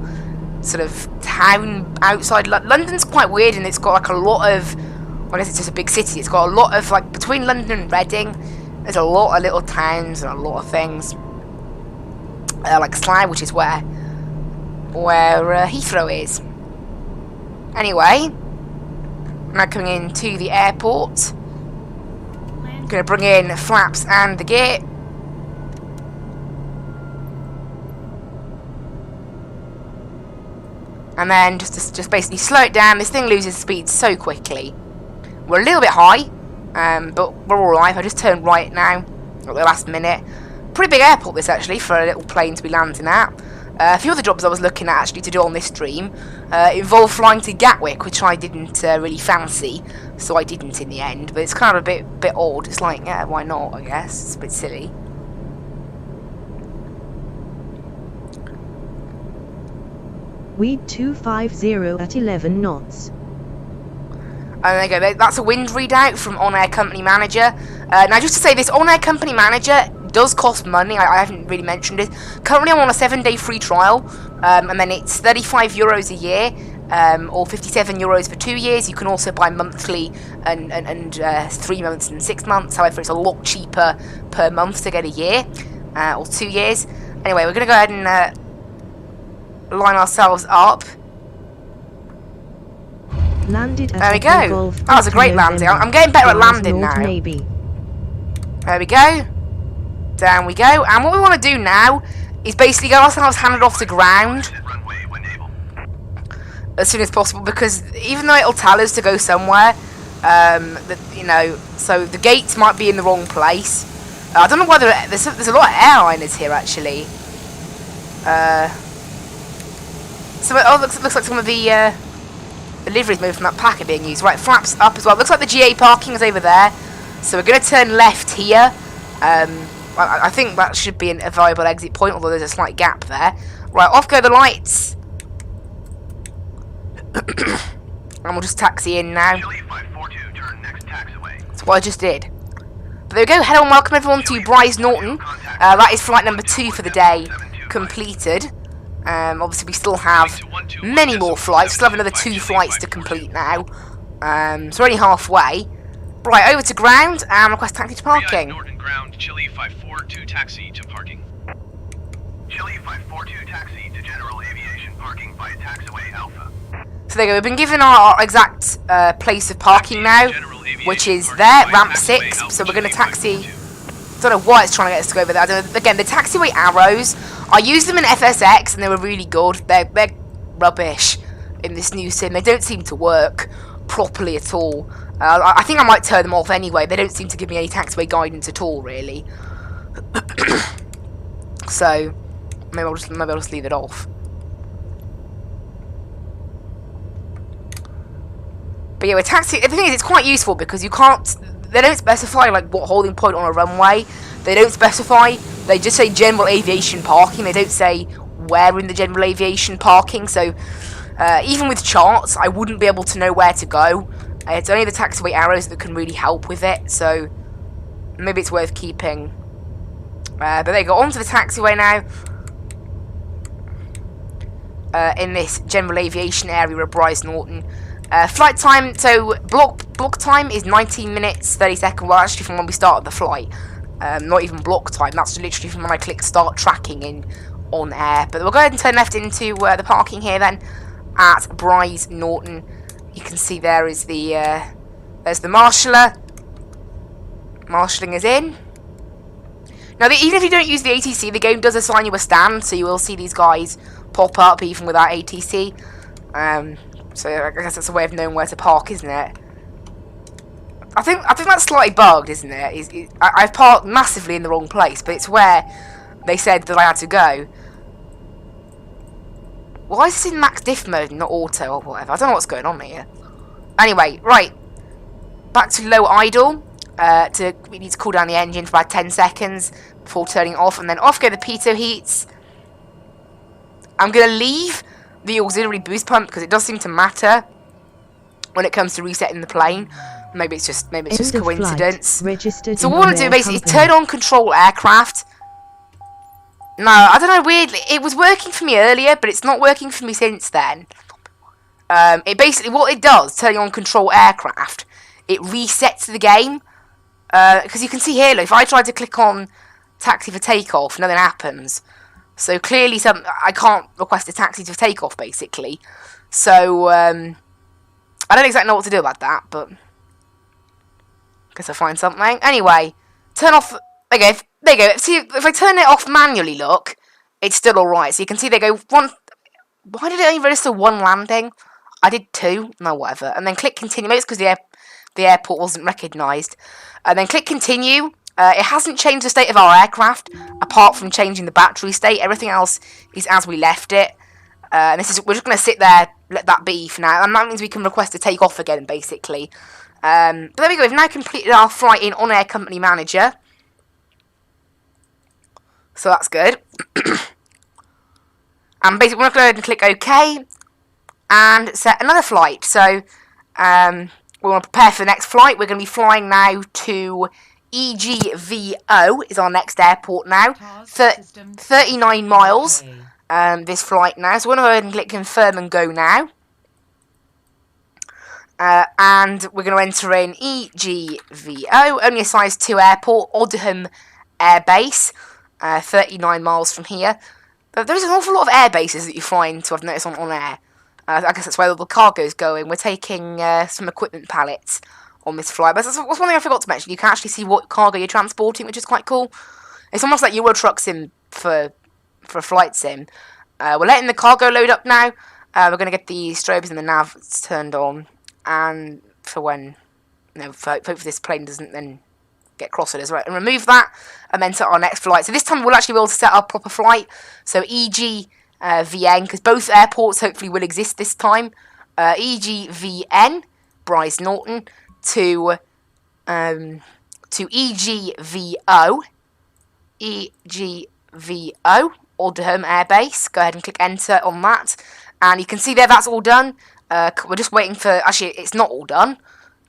sort of town outside London's quite weird, and it's got like a lot of, well, I guess it's just a big city. It's got a lot of, like, between London and Reading, there's a lot of little towns and a lot of things. Like Slough, which is where Heathrow is. Anyway, now coming into the airport. Going to bring in flaps and the gear. And then just basically slow it down. This thing loses speed so quickly. We're a little bit high, but we're alright. I just turned right now at the last minute. Pretty big airport this actually for a little plane to be landing at. A few other jobs I was looking at actually to do on this stream involved flying to Gatwick, which I didn't really fancy, so I didn't in the end. But it's kind of a bit odd. It's like, yeah, why not? I guess it's a bit silly. Weed 250 at 11 knots. And there you go, that's a wind readout from OnAir Company Manager. Now just to say, this OnAir Company Manager does cost money. I haven't really mentioned it. Currently I'm on a 7-day free trial, and then it's €35 a year, or €57 for 2 years. You can also buy monthly and 3 months and 6 months. However, it's a lot cheaper per month to get a year, or 2 years. Anyway, we're going to go ahead and line ourselves up. Landed at There we Echo go. Golf That was a great November. landing. I'm getting better at landing North now. Navy. There we go. Down we go. And what we want to do now is basically get ourselves handed off to ground Exit runway when able. as soon as possible, because even though it'll tell us to go somewhere, you know, so the gates might be in the wrong place. I don't know whether there's a lot of airliners here actually. So looks like some of the liveries maybe from that pack are being used. Right, flaps up as well. Looks like the GA parking is over there, so we're going to turn left here. I think that should be a viable exit point, although there's a slight gap there. Right, off go the lights. And we'll just taxi in now. Chile 542, turn next taxiway. That's what I just did. But there we go. Hello and welcome everyone to Bryce Norton. That is flight number 2 for the day completed. Obviously we still have many more flights. Still have another 2 flights to complete now. So we're only halfway. Right, over to ground and request taxi to parking. Norton ground, Chile 542 taxi to parking. Chile 542, taxi to general aviation parking via taxiway Alpha. So there you go. We've been given our exact place of parking now, which is there, ramp 6. So we're going to taxi. Don't know why it's trying to get us to go over there. I don't know. Again, the taxiway arrows, I used them in FSX and they were really good. They're rubbish in this new sim. They don't seem to work properly at all. I think I might turn them off anyway. They don't seem to give me any taxiway guidance at all, really. So maybe I'll just leave it off. But yeah, with taxi, the thing is, it's quite useful because you can't. They don't specify like what holding point on a runway. They don't specify. They just say general aviation parking. They don't say where in the general aviation parking. So even with charts, I wouldn't be able to know where to go. It's only the taxiway arrows that can really help with it. So maybe it's worth keeping. But they go on to the taxiway now. In this general aviation area of Bryce Norton. Flight time, so block time is 19 minutes 30 seconds. Well, actually from when we started the flight. Not even block time, that's literally from when I click start tracking in OnAir. But we'll go ahead and turn left into the parking here then at Bryce Norton. You can see there is there's the marshaller. Marshalling is in. Now, even if you don't use the ATC, the game does assign you a stand, so you will see these guys pop up even without ATC. So I guess that's a way of knowing where to park, isn't it? I think that's slightly bugged, isn't it? I've parked massively in the wrong place, but it's where they said that I had to go. Why is this in max diff mode, not auto or whatever? I don't know what's going on here. Anyway, right. Back to low idle. We need to cool down the engine for about 10 seconds before turning it off, and then off go the pitot heats. I'm going to leave the auxiliary boost pump because it does seem to matter when it comes to resetting the plane. Maybe it's just coincidence. So what we want to do basically is turn on control aircraft. No, I don't know, weirdly it was working for me earlier, but it's not working for me since then. It basically, what it does, turning on control aircraft, it resets the game. Because you can see here, look, if I try to click on taxi for takeoff, nothing happens. So clearly I can't request a taxi for takeoff, basically. So, I don't exactly know what to do about that, but guess I'll find something. Anyway, turn off, there you go. See, if I turn it off manually, look, it's still alright. So you can see they go, why did it only register 1 landing? I did 2, no, whatever. And then click continue, maybe it's because the airport wasn't recognised. And then click continue. It hasn't changed the state of our aircraft, apart from changing the battery state. Everything else is as we left it. And we're just going to sit there, let that be for now. And that means we can request to take off again, basically. But there we go. We've now completed our flight in OnAir Company Manager. So that's good. And basically, we're going to go ahead and click OK. And set another flight. So, We want to prepare for the next flight. We're going to be flying now to EGVO is our next airport now. 39 miles. This flight now. So we're going to go ahead and click confirm and go now. And we're going to enter in EGVO, only a size 2 airport, Oldham Air Base, 39 miles from here. But there's an awful lot of air bases that you fly into, I've noticed on OnAir. I guess that's where all the cargo's going. We're taking some equipment pallets on this flight. But that's one thing I forgot to mention. You can actually see what cargo you're transporting, which is quite cool. It's almost like Euro Truck Sim for a flight sim. We're letting the cargo load up now. We're going to get the strobes and the nav turned on. And for when, hopefully this plane doesn't then get crossed as well. And remove that, and then set our next flight. So this time we'll actually be able to set our proper flight. So EGVN, because both airports hopefully will exist this time. EGVN, Bryce Norton, to EGVO, Oldham Air Base. Go ahead and click enter on that. And you can see there that's all done. We're just waiting for... Actually, it's not all done.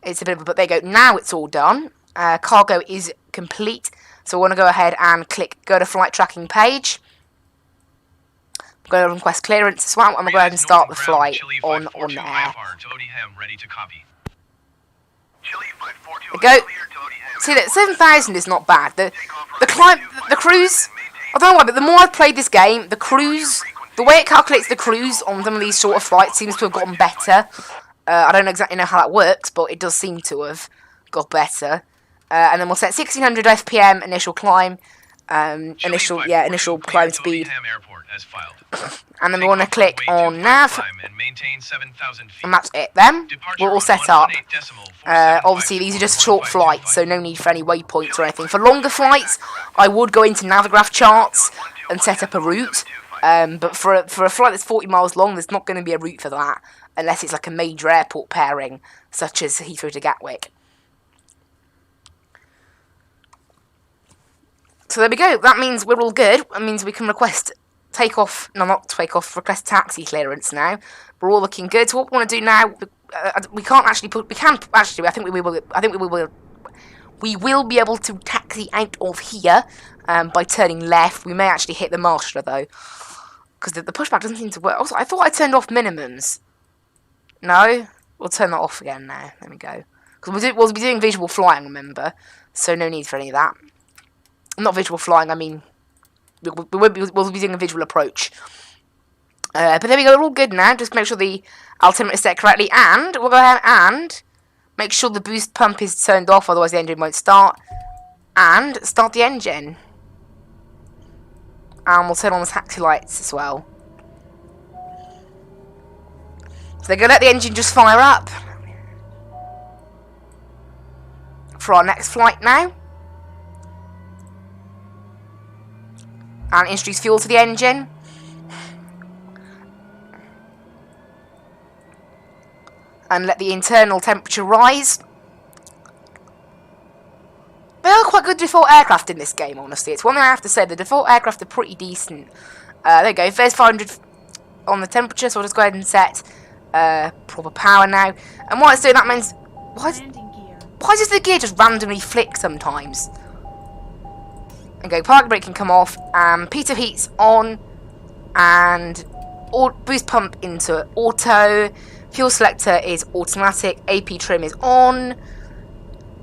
It's a bit of a... But there you go. Now it's all done. Cargo is complete. So we want to go ahead and go to flight tracking page. Go to request clearance as well. And we'll go ahead and start the flight on OnAir. There we go. See that 7,000 is not bad. The cruise... I don't know why, but the more I've played this game, the cruise... The way it calculates the cruise on some of these shorter flights seems to have gotten better. I don't exactly know how that works, but it does seem to have got better. And then we'll set 1600 FPM initial climb, initial climb speed. And then we want to click on nav, and that's it. Then we're all set up. Obviously, these are just short flights, so no need for any waypoints or anything. For longer flights, I would go into Navigraph charts and set up a route. But for a flight that's 40 miles long, there's not going to be a route for that, unless it's like a major airport pairing, such as Heathrow to Gatwick. So there we go. That means we're all good. That means we can request request taxi clearance now. We're all looking good. So what we want to do now, we can't actually put. We can actually. I think we will. We will be able to taxi out of here by turning left. We may actually hit the marshaller though, because the pushback doesn't seem to work. Also, I thought I turned off minimums. No, we'll turn that off again now. There we go. Because we'll be doing visual flying, remember? So no need for any of that. Not visual flying. I mean, we'll be doing a visual approach. But there we go. We're all good now. Just make sure the altimeter is set correctly, and we'll go ahead and make sure the boost pump is turned off, otherwise the engine won't start. And start the engine. And we'll turn on the taxi lights as well. So they're going to let the engine just fire up for our next flight now. And introduce fuel to the engine. And let the internal temperature rise. They are quite good default aircraft in this game, honestly. It's one thing I have to say, the default aircraft are pretty decent. There you go, there's 500 on the temperature, so I'll just go ahead and set proper power now. And what it's doing, that means... Why does the gear just randomly flick sometimes? Okay, park brake can come off, pitot heat's on, and boost pump into auto, fuel selector is automatic, AP trim is on,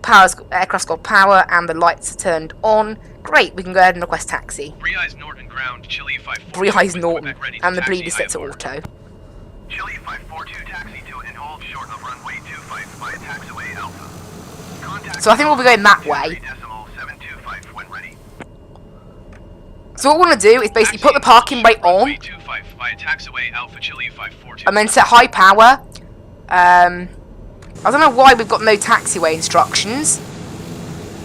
aircraft's got power, and the lights are turned on. Great, we can go ahead and request taxi. Breeze Norton ground, Chile 542. Breeze Norton, and the bleed is set to auto. Chile 542 taxi to and hold short of runway 25 by taxiway Alpha. Contact So I think we'll be going that way. So what we want to do is basically put the parking brake on, and then set high power. I don't know why we've got no taxiway instructions.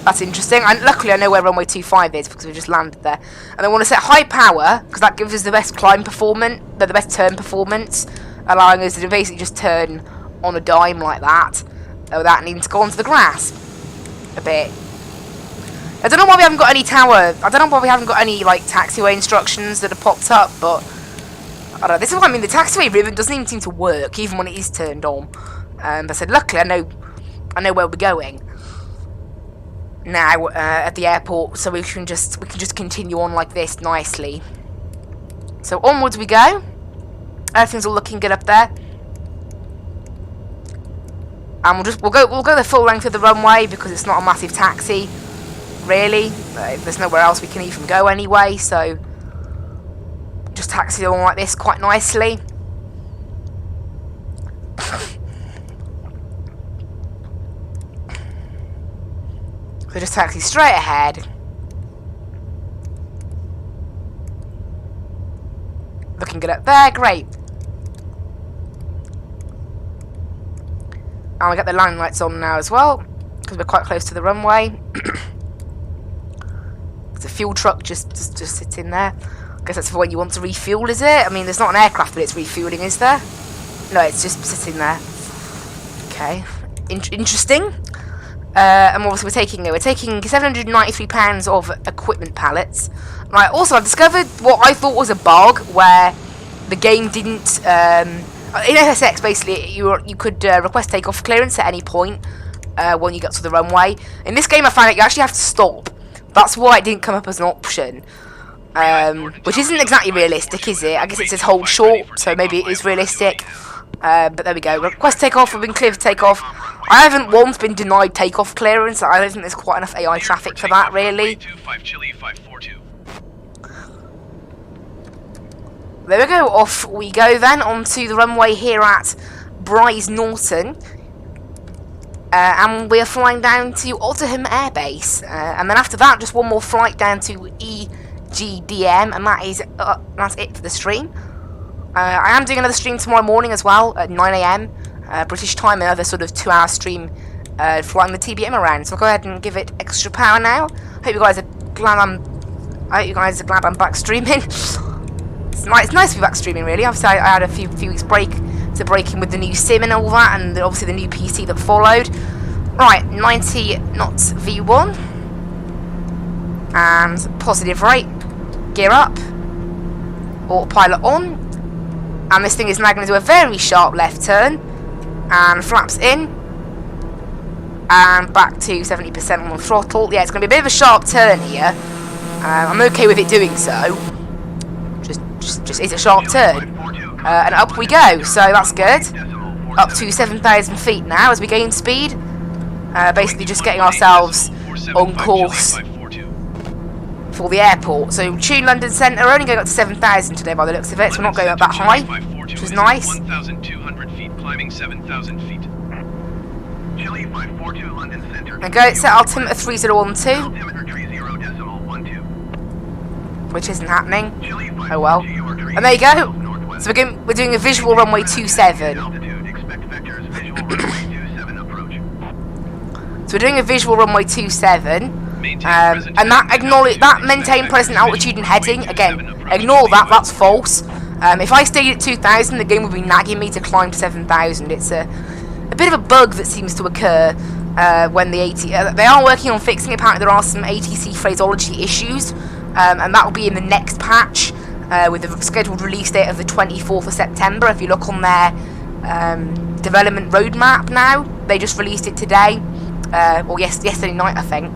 That's interesting. And luckily I know where runway 25 is because we just landed there. And then we want to set high power because that gives us the best climb performance, the best turn performance, allowing us to basically just turn on a dime like that without needing to go onto the grass a bit. I don't know why we haven't got any like taxiway instructions that have popped up, but I don't know. This is what I mean. The taxiway ribbon doesn't even seem to work, even when it is turned on. But I said, luckily, I know I know where we're going now at the airport, so we can just continue on like this nicely. So onwards we go. Everything's all looking good up there, and we'll go the full length of the runway because it's not a massive taxi, really. There's nowhere else we can even go anyway, so just taxi along like this quite nicely. So just taxi straight ahead. Looking good up there, great. And we got the line lights on now as well, because we're quite close to the runway. There's a fuel truck just sitting there. I guess that's for when you want to refuel, is it? I mean, there's not an aircraft that it's refueling, is there? No, it's just sitting there. Okay, interesting. And obviously we're taking 793 pounds of equipment pallets. Right. Also, I've discovered what I thought was a bug where the game didn't. In SSX, basically, you could request takeoff clearance at any point when you get to the runway. In this game, I found out you actually have to stop. That's why it didn't come up as an option, which isn't exactly realistic, is it? I guess it says hold short, so maybe it is realistic. But there we go. Request takeoff. We've been cleared for takeoff. I haven't once been denied takeoff clearance. I don't think there's quite enough AI traffic for that, really. There we go. Off we go then onto the runway here at Bryce Norton. And we are flying down to Oldham Air Base. And then after that, just one more flight down to EGDM. And that's it for the stream. I am doing another stream tomorrow morning as well at 9 AM British time, another sort of 2-hour stream flying the TBM around. So I'll go ahead and give it extra power now. Hope you guys are glad I'm back streaming. It's nice to be back streaming, really. Obviously, I had a few weeks break to break in with the new sim and all that, and obviously the new PC that followed. Right, 90 knots V1 and positive rate. Gear up. Autopilot on. And this thing is now going to do a very sharp left turn. And flaps in. And back to 70% on the throttle. Yeah, it's going to be a bit of a sharp turn here. I'm okay with it doing so. Just is a sharp turn. And up we go, so that's good. Up to 7,000 feet now as we gain speed. Basically just getting ourselves on course for the airport. So Tune London Centre, we're only going up to 7,000 today by the looks of it, so we're not going up that high, which is nice. 1,200 feet, climbing 7,000 feet. Chile 542 London Center. And go, set altimeter 3012, Altimeter 30.12. which isn't happening. Oh well. And there you go. So we're doing a visual runway 27. Altitude, expect vectors, visual runway 27 approach. So we're doing a visual runway 27. And that maintain present altitude and heading, again, ignore that, that's false. If I stayed at 2,000, the game would be nagging me to climb to 7,000. It's a bit of a bug that seems to occur when the they are working on fixing it. Apparently there are some ATC phraseology issues, and that will be in the next patch with the scheduled release date of the 24th of September. If you look on their development roadmap now, they just released it today, or yesterday night, I think.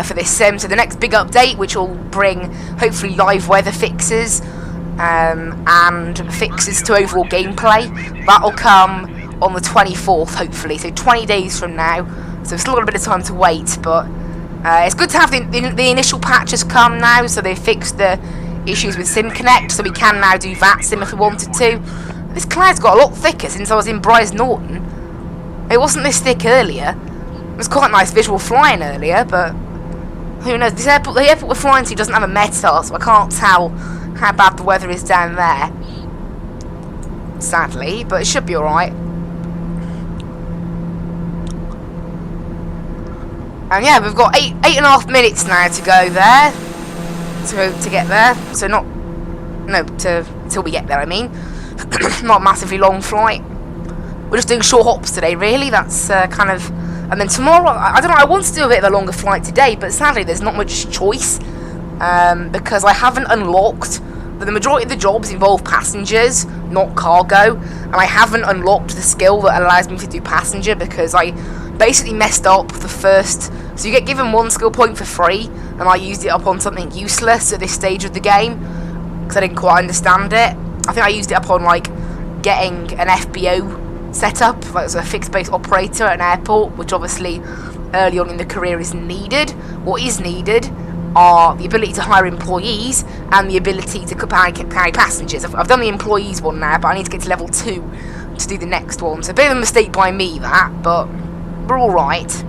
For this sim, so the next big update, which will bring hopefully live weather fixes and fixes to overall gameplay, that'll come on the 24th hopefully, so 20 days from now, so we've still got a bit of time to wait, but it's good to have the initial patches come now, so they fixed the issues with SimConnect, so we can now do that sim if we wanted to. This cloud's got a lot thicker since I was in Bryce Norton. It wasn't this thick earlier. It was quite nice visual flying earlier, but who knows? The airport we're flying to doesn't have a METAR, so I can't tell how bad the weather is down there. Sadly, but it should be alright. And yeah, we've got 8.5 minutes now to go there. To get there. So till we get there, I mean. Not a massively long flight. We're just doing short hops today, really. That's kind of... And then tomorrow, I don't know, I want to do a bit of a longer flight today, but sadly there's not much choice, because I haven't unlocked the majority of the jobs involve passengers, not cargo, and I haven't unlocked the skill that allows me to do passenger because I basically messed up the first. So you get given 1 skill point for free, and I used it up on something useless at this stage of the game because I didn't quite understand it. I think I used it up on like getting an FBO set up, like as a fixed base operator at an airport, which obviously early on in the career is needed. What is needed are the ability to hire employees and the ability to carry passengers. I've done the employees one now, but I need to get to level 2 to do the next one. So a bit of a mistake by me that, but we're alright.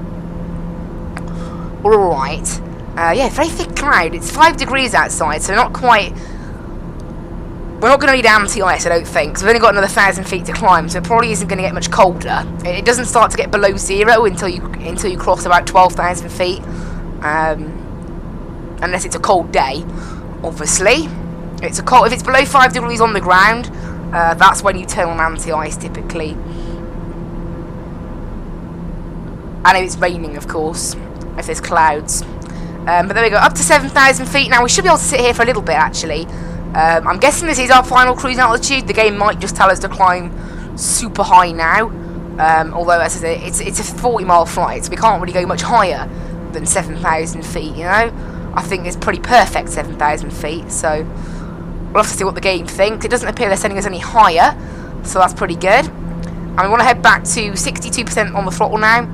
We're alright. Yeah, very thick cloud. It's 5 degrees outside, so not quite... We're not going to need anti-ice, I don't think, because we've only got another 1,000 feet to climb, so it probably isn't going to get much colder. It doesn't start to get below 0 until you cross about 12,000 feet. Unless it's a cold day, obviously. If it's below 5 degrees on the ground, that's when you turn on anti-ice typically. And if it's raining, of course, if there's clouds. But there we go, up to 7,000 feet. Now we should be able to sit here for a little bit actually. I'm guessing this is our final cruise altitude. The game might just tell us to climb super high now. Although, as I say, it's a 40-mile flight, so we can't really go much higher than 7,000 feet, you know? I think it's pretty perfect 7,000 feet, so we'll have to see what the game thinks. It doesn't appear they're sending us any higher, so that's pretty good. And we want to head back to 62% on the throttle now,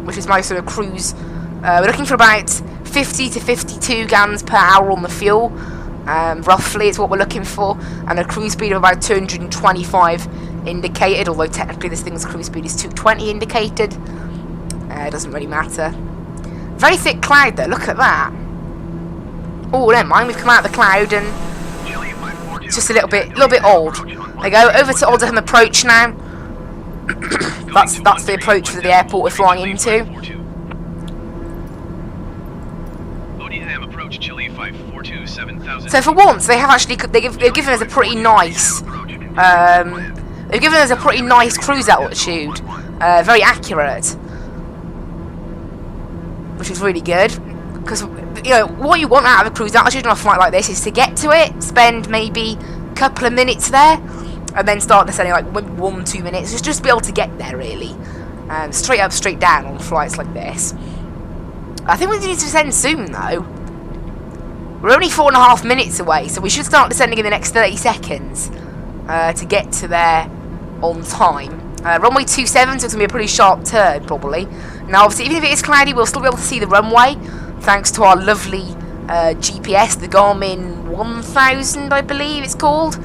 which is my sort of cruise. We're looking for about 50 to 52 gallons per hour on the fuel, roughly is what we're looking for, and a cruise speed of about 225 indicated, although technically this thing's cruise speed is 220 indicated. It doesn't really matter. Very thick cloud though, look at that. Oh, never mind, we've come out of the cloud and it's just a little bit odd. There we go, over to Oldham approach now. that's the approach for the airport we're flying into. Approach Chile 542 7,000. So for once, they have actually they've given us a pretty nice cruise altitude, very accurate, which is really good. Because you know what you want out of a cruise altitude on a flight like this is to get to it, spend maybe a couple of minutes there, and then start descending like 1-2 minutes. Just be able to get there really, straight up, straight down on flights like this. I think we need to descend soon though. We're only 4.5 minutes away, so we should start descending in the next 30 seconds to get to there on time. Runway 27, so it's going to be a pretty sharp turn, probably. Now, obviously, even if it is cloudy, we'll still be able to see the runway, thanks to our lovely GPS, the Garmin 1000, I believe it's called,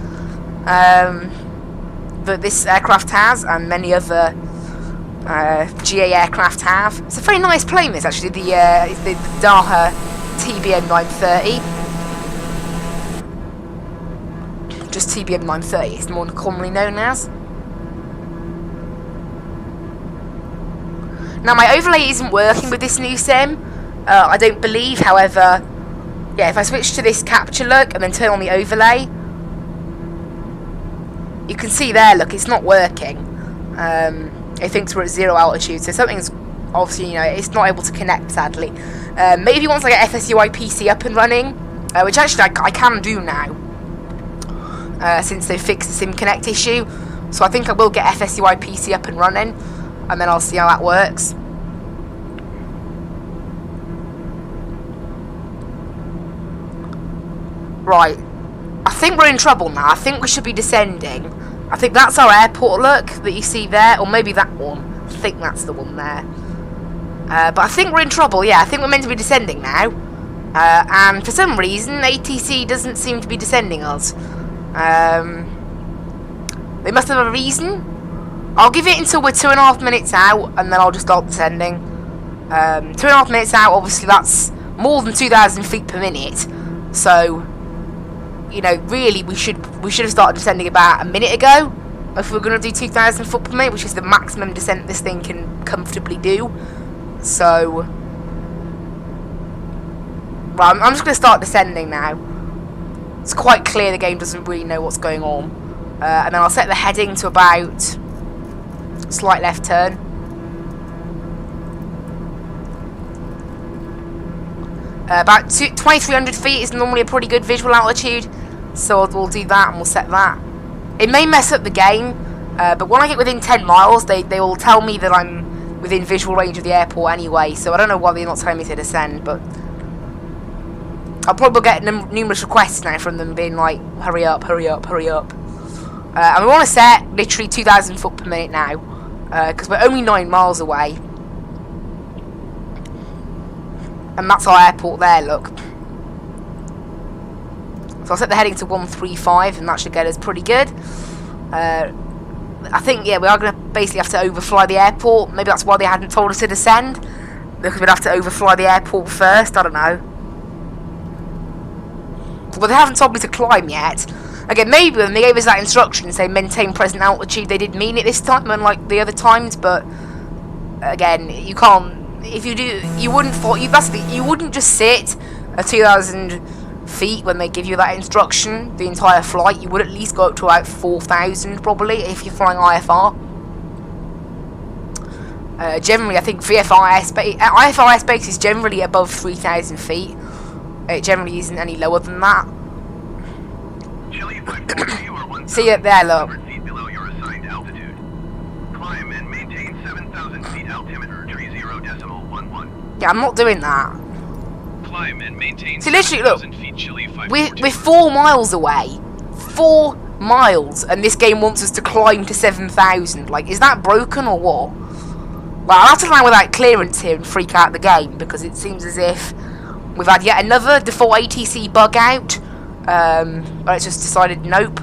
that this aircraft has, and many other GA aircraft have. It's a very nice plane, this, actually, the Daha TBM930. Just TBM930 is more commonly known as. Now my overlay isn't working with this new sim, I don't believe, however, yeah, if I switch to this capture look and then turn on the overlay, you can see there, look, it's not working. It thinks we're at 0 altitude, so something's obviously, you know, it's not able to connect, sadly. Maybe once I get FSUI PC up and running, which actually I can do now, since they fixed the Sim Connect issue. So I think I will get FSUI PC up and running, and then I'll see how that works. Right, I think we're in trouble now. I think we should be descending. I think that's our airport look that you see there, or maybe that one. I think that's the one there. But I think we're in trouble, yeah. I think we're meant to be descending now. And for some reason, ATC doesn't seem to be descending us. They must have a reason. I'll give it until we're 2.5 minutes out, and then I'll just start descending. 2.5 minutes out, obviously that's more than 2,000 feet per minute. So, you know, really we should have started descending about a minute ago. If we're going to do 2,000 foot per minute, which is the maximum descent this thing can comfortably do. So, right, I'm just going to start descending now. It's quite clear the game doesn't really know what's going on. And then I'll set the heading to about slight left turn. About 2,300 feet is normally a pretty good visual altitude So we'll do that and we'll set that. It may mess up the game, but when I get within 10 miles, they will tell me that I'm within visual range of the airport anyway, so I don't know why they're not telling me to descend, but I'll probably get numerous requests now from them being like, hurry up, hurry up, hurry up. And we want to set literally 2,000 foot per minute now, because we're only 9 miles away. And that's our airport there, look. So I'll set the heading to 135, and that should get us pretty good. I think, yeah, we are going to basically have to overfly the airport. Maybe that's why they hadn't told us to descend, because we'd have to overfly the airport first, I don't know. Well, they haven't told me to climb yet. Again, maybe when they gave us that instruction, say maintain present altitude, they did mean it this time, unlike the other times, but again, you can't, if you do, you wouldn't you wouldn't just sit at 2,000 feet when they give you that instruction the entire flight. You would at least go up to about 4,000 probably if you're flying IFR. Generally, I think VFR airspace is generally above 3,000 feet. It generally isn't any lower than that. Chile 540, you are See it there, look. 1,100 feet below your assigned altitude. Climb and maintain 7,000 feet altimeter, 30.11. Yeah, I'm not doing that. Climb and maintain See, literally, look, 7,000 feet Chile we're 4 miles away. 4 miles, and this game wants us to climb to 7,000. Like, is that broken or what? Well, I'll have to land without clearance here and freak out the game, because it seems as if we've had yet another default ATC bug out. But it's just decided nope,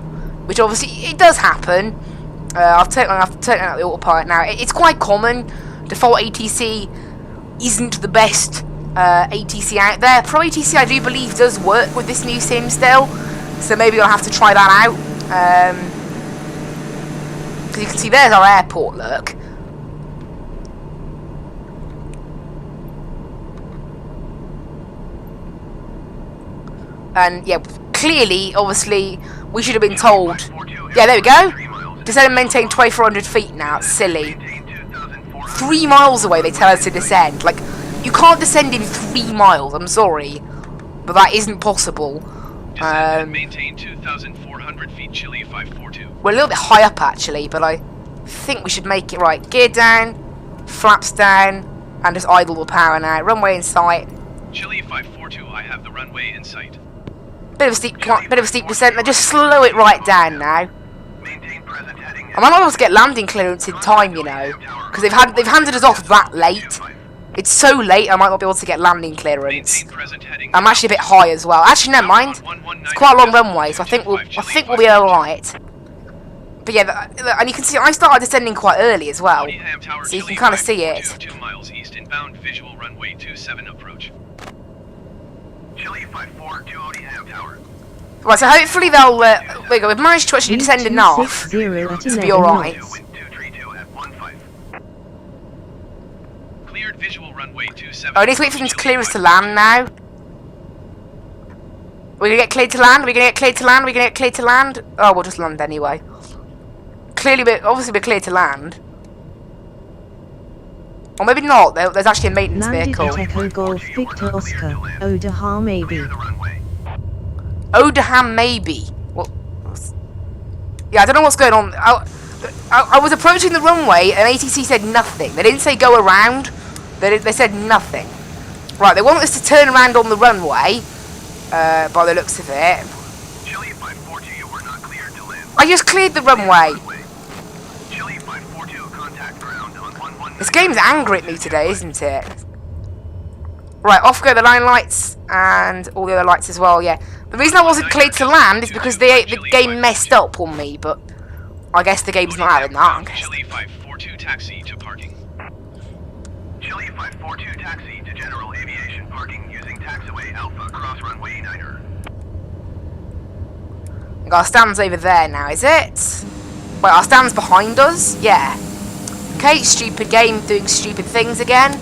which obviously it does happen. I've taken out the autopilot now. It's quite common. Default ATC isn't the best ATC out there. Pro ATC, I do believe, does work with this new sim still, so maybe I'll have to try that out. Because you can see there's our airport, look. And yeah, clearly, obviously, we should have been told. Yeah, there we go. Descend and maintain 2,400 feet now. It's silly. 3 miles away, they tell us to descend. Like, you can't descend in 3 miles. I'm sorry, but that isn't possible. Descend and maintain 2,400 feet Chile 542. We're a little bit high up actually, but I think we should make it right. Gear down, flaps down, and just idle the power now. Runway in sight. Chile 542, I have the runway in sight. Bit of a steep descent. Now just slow it right down now. I might not be able to get landing clearance in time, you know, because they've handed us off that late. It's so late, I might not be able to get landing clearance. I'm actually a bit high as well. Actually, never mind. It's quite a long runway, so I think we'll be alright. But yeah, and you can see I started descending quite early as well, so you can kind of see it. 2 miles east inbound, visual runway 27 approach. Chile 542 ham tower. Right, so hopefully they'll. There you go. We've managed to actually descend enough to be alright. Cleared visual runway 27. Oh, I need to wait for them to clear us to land now. We're gonna get cleared to land. We're gonna get cleared to land. We're gonna get cleared to land. Oh, we'll just land anyway. Clearly, obviously, we're cleared to land. Or maybe not. There's actually a maintenance vehicle. Landed at Echo Golf Victor Oscar. Odaha maybe. Odaham maybe. Well, yeah, I don't know what's going on. I was approaching the runway and ATC said nothing. They didn't say go around. They said nothing. Right, they want us to turn around on the runway. By the looks of it. Chile 542, you were not cleared to land. I just cleared the runway. Chile 542, contact ground on 119. This game's angry at me today, isn't it? Right, off go the line lights and all the other lights as well, yeah. The reason I wasn't cleared to land is because the game messed up on me, but I guess the game's not having that. Chile 542 taxi to parking. Chile 542 taxi to general aviation parking using taxiway Alpha cross runway 9er. Our stand's over there now, is it? Wait, our stand's behind us? Yeah. Okay, stupid game doing stupid things again.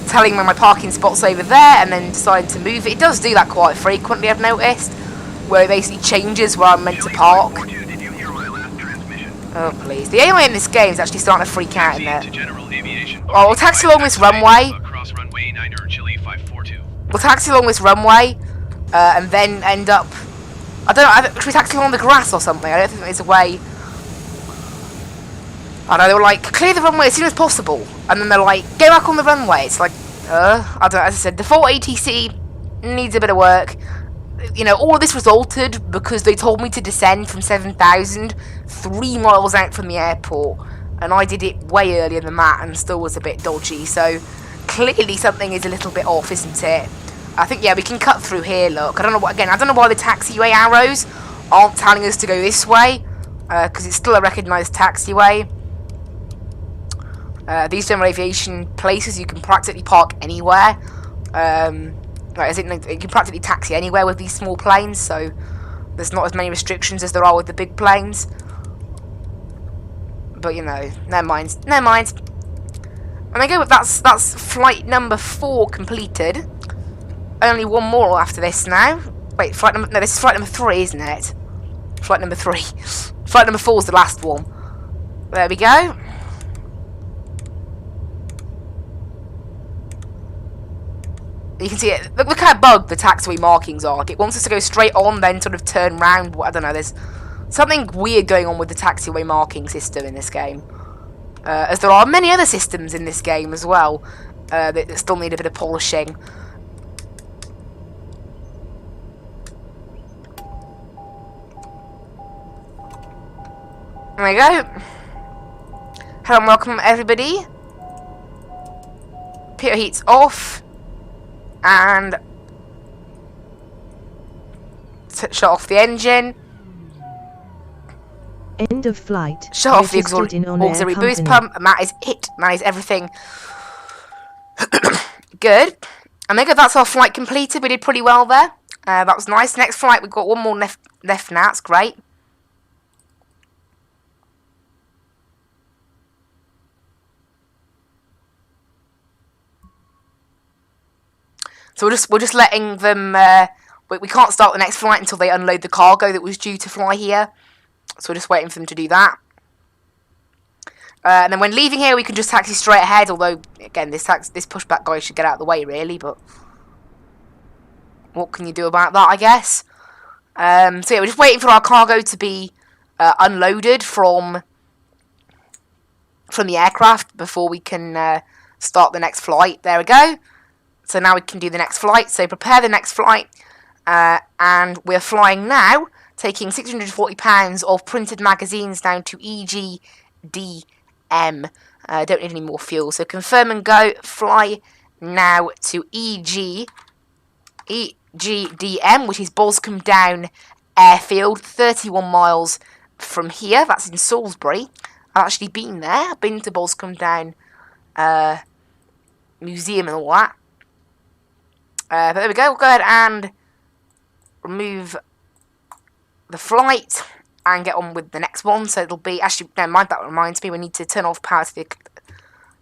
Telling me my parking spot's over there and then deciding to move it. It does do that quite frequently, I've noticed. Where it basically changes where I'm meant to park. Did you hear my last transmission? Oh, please. The AI in this game is actually starting to freak out in there. Oh, we'll taxi along this runway. We'll taxi along this runway and then end up I don't know, should we taxi along the grass or something? I don't think there's a way. I know, they were like, clear the runway as soon as possible. And then they're like, go back on the runway. It's like, I don't know, as I said, default ATC needs a bit of work. You know, all of this resulted because they told me to descend from 7,000 3 miles out from the airport. And I did it way earlier than that and still was a bit dodgy. So, clearly something is a little bit off, isn't it? I think, yeah, we can cut through here, look. I don't know why the taxiway arrows aren't telling us to go this way. Because it's still a recognised taxiway. These general aviation places, you can practically park anywhere. You can practically taxi anywhere with these small planes, so there's not as many restrictions as there are with the big planes. But, you know, never mind. And I go with that's flight number 4 completed. Only one more after this now. Wait, this is flight number 3, isn't it? Flight number 3. Flight number 4 is the last one. There we go. You can see it. Look how bugged the taxiway markings are. Like, it wants us to go straight on, then sort of turn round. I don't know. There's something weird going on with the taxiway marking system in this game. As there are many other systems in this game as well that still need a bit of polishing. There we go. Hello and welcome everybody. Pitot heat's off. And shut off the engine. End of flight. Shut off the auxiliary boost pump. And that is it. That is everything. Good. And there you go. That's our flight completed. We did pretty well there. That was nice. Next flight, we've got one more left now. That's great. So we're just letting them. We can't start the next flight until they unload the cargo that was due to fly here. So we're just waiting for them to do that. And then when leaving here, we can just taxi straight ahead. Although again, this pushback guy should get out of the way, really. But what can you do about that? I guess. So yeah, we're just waiting for our cargo to be unloaded from the aircraft before we can start the next flight. There we go. So now we can do the next flight. So prepare the next flight. And we're flying now, taking £640 of printed magazines down to EGDM. Don't need any more fuel. So confirm and go. Fly now to EGDM, which is Boscombe Down Airfield, 31 miles from here. That's in Salisbury. I've actually been there. I've been to Boscombe Down Museum and all that. But there we go. We'll go ahead and remove the flight and get on with the next one. So it'll be actually. Never mind. That reminds me. We need to turn off power to the.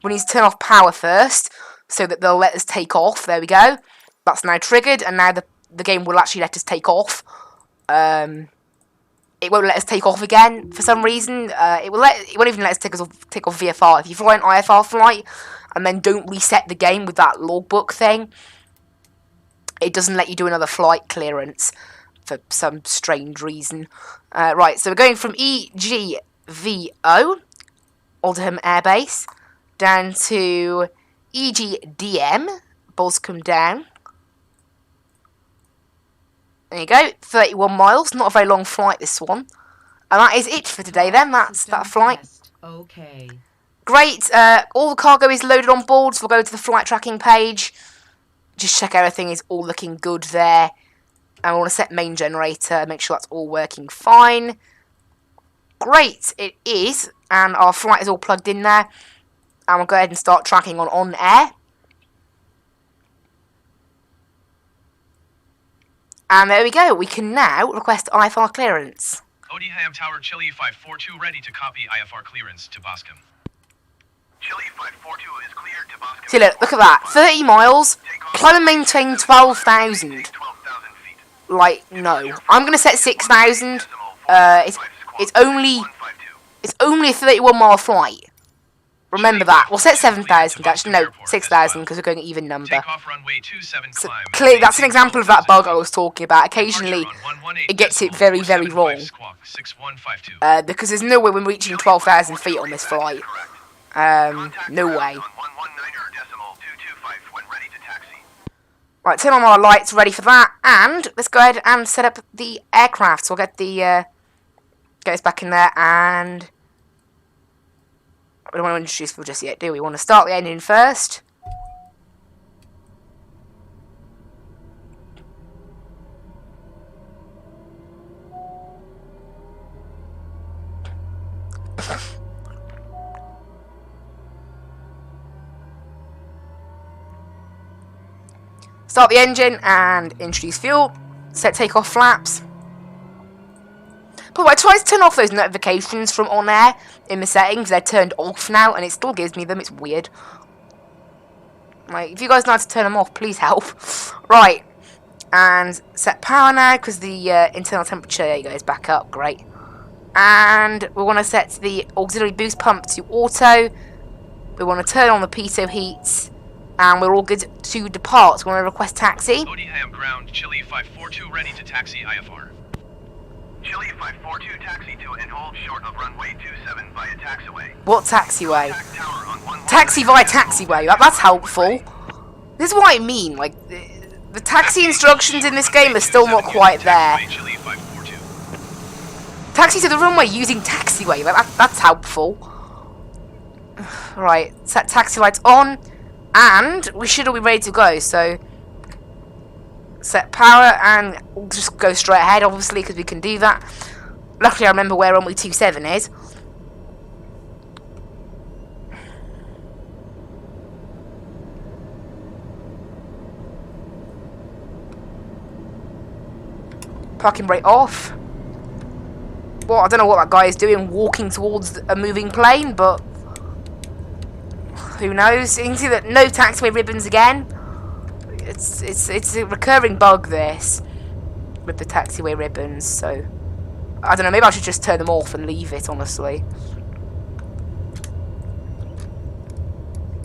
We need to turn off power first, so that they'll let us take off. There we go. That's now triggered, and now the game will actually let us take off. It won't let us take off again for some reason. It won't even let us take off VFR. If you fly an IFR flight and then don't reset the game with that logbook thing, it doesn't let you do another flight clearance for some strange reason. Right, so we're going from EGVO, Oldham Air Base, down to EGDM, Boscombe Down. There you go, 31 miles, not a very long flight this one. And that is it for today then, that's that flight. Okay. Great, all the cargo is loaded on board, so we'll go to the flight tracking page. Just check everything is all looking good there. And we want to set main generator, make sure that's all working fine. Great, it is. And our flight is all plugged in there. And we'll go ahead and start tracking on OnAir. And there we go, we can now request IFR clearance. ODHAM Tower Chile 542 ready to copy IFR clearance to Boscombe. Chile 542 is cleared to Boscombe. See, look at that, 30 miles, climb and maintain 12,000. 12,000 feet. Like, no. I'm going to set 6,000. It's only a 31 mile flight. Remember that. We'll set 7,000, actually, no, 6,000, because we're going even number. Takeoff runway 27 So, climb. clearly, that's an example of that bug I 2000 was talking about. Occasionally, it gets it very, very wrong. Because there's no way we're reaching 12,000 feet on this flight. No way. Right, turn on our lights, ready for that, and let's go ahead and set up the aircraft. So we'll get the, get us back in there, and we don't want to introduce fuel just yet, do we? We want to start the engine first. Start the engine and introduce fuel. Set takeoff flaps. But I tried to turn off those notifications from OnAir in the settings. They're turned off now, and it still gives me them. It's weird. Like, if you guys know how to turn them off, please help. Right. And set power now, because the internal temperature, there you go, is back up. Great. And we want to set the auxiliary boost pump to auto. We want to turn on the pitot heats. And we're all good to depart. We want to request taxi. Odie, I am ground. Chile 542 ready to taxi IFR. Chile 542 taxi to and hold short of runway 27 via taxiway. What taxiway? Contact tower on 119. Taxi via taxiway. That's helpful. This is what I mean. Like, the taxi instructions in this game are still not quite there. Chile 542. Taxi to the runway using taxiway. That's helpful. Right, set taxi lights on. And we should all be ready to go, so set power and we'll just go straight ahead, obviously, because we can do that. Luckily, I remember where runway 27 is. Parking brake off. Well, I don't know what that guy is doing, walking towards a moving plane, but who knows? You can see that no taxiway ribbons again. It's a recurring bug, this, with the taxiway ribbons. So I don't know. Maybe I should just turn them off and leave it. Honestly.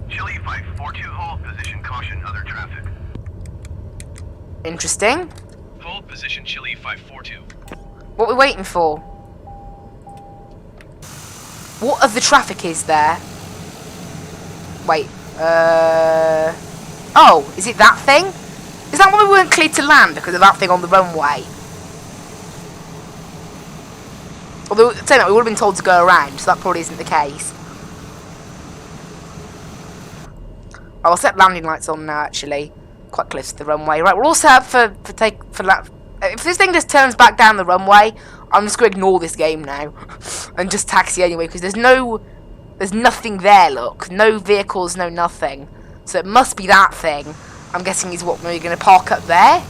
Chile 542 hold position, caution other traffic. Interesting. Hold position Chile 542. What are we waiting for? What of the traffic is there? Wait, oh, is it that thing? Is that why we weren't cleared to land, because of that thing on the runway? Although, saying that, we would have been told to go around, so that probably isn't the case. I'll set landing lights on now, actually. Quite close to the runway. Right, we're all set up for that. If this thing just turns back down the runway, I'm just going to ignore this game now. And just taxi anyway, because there's nothing there, look. No vehicles, no nothing. So it must be that thing. I'm guessing is what we're going to park up there.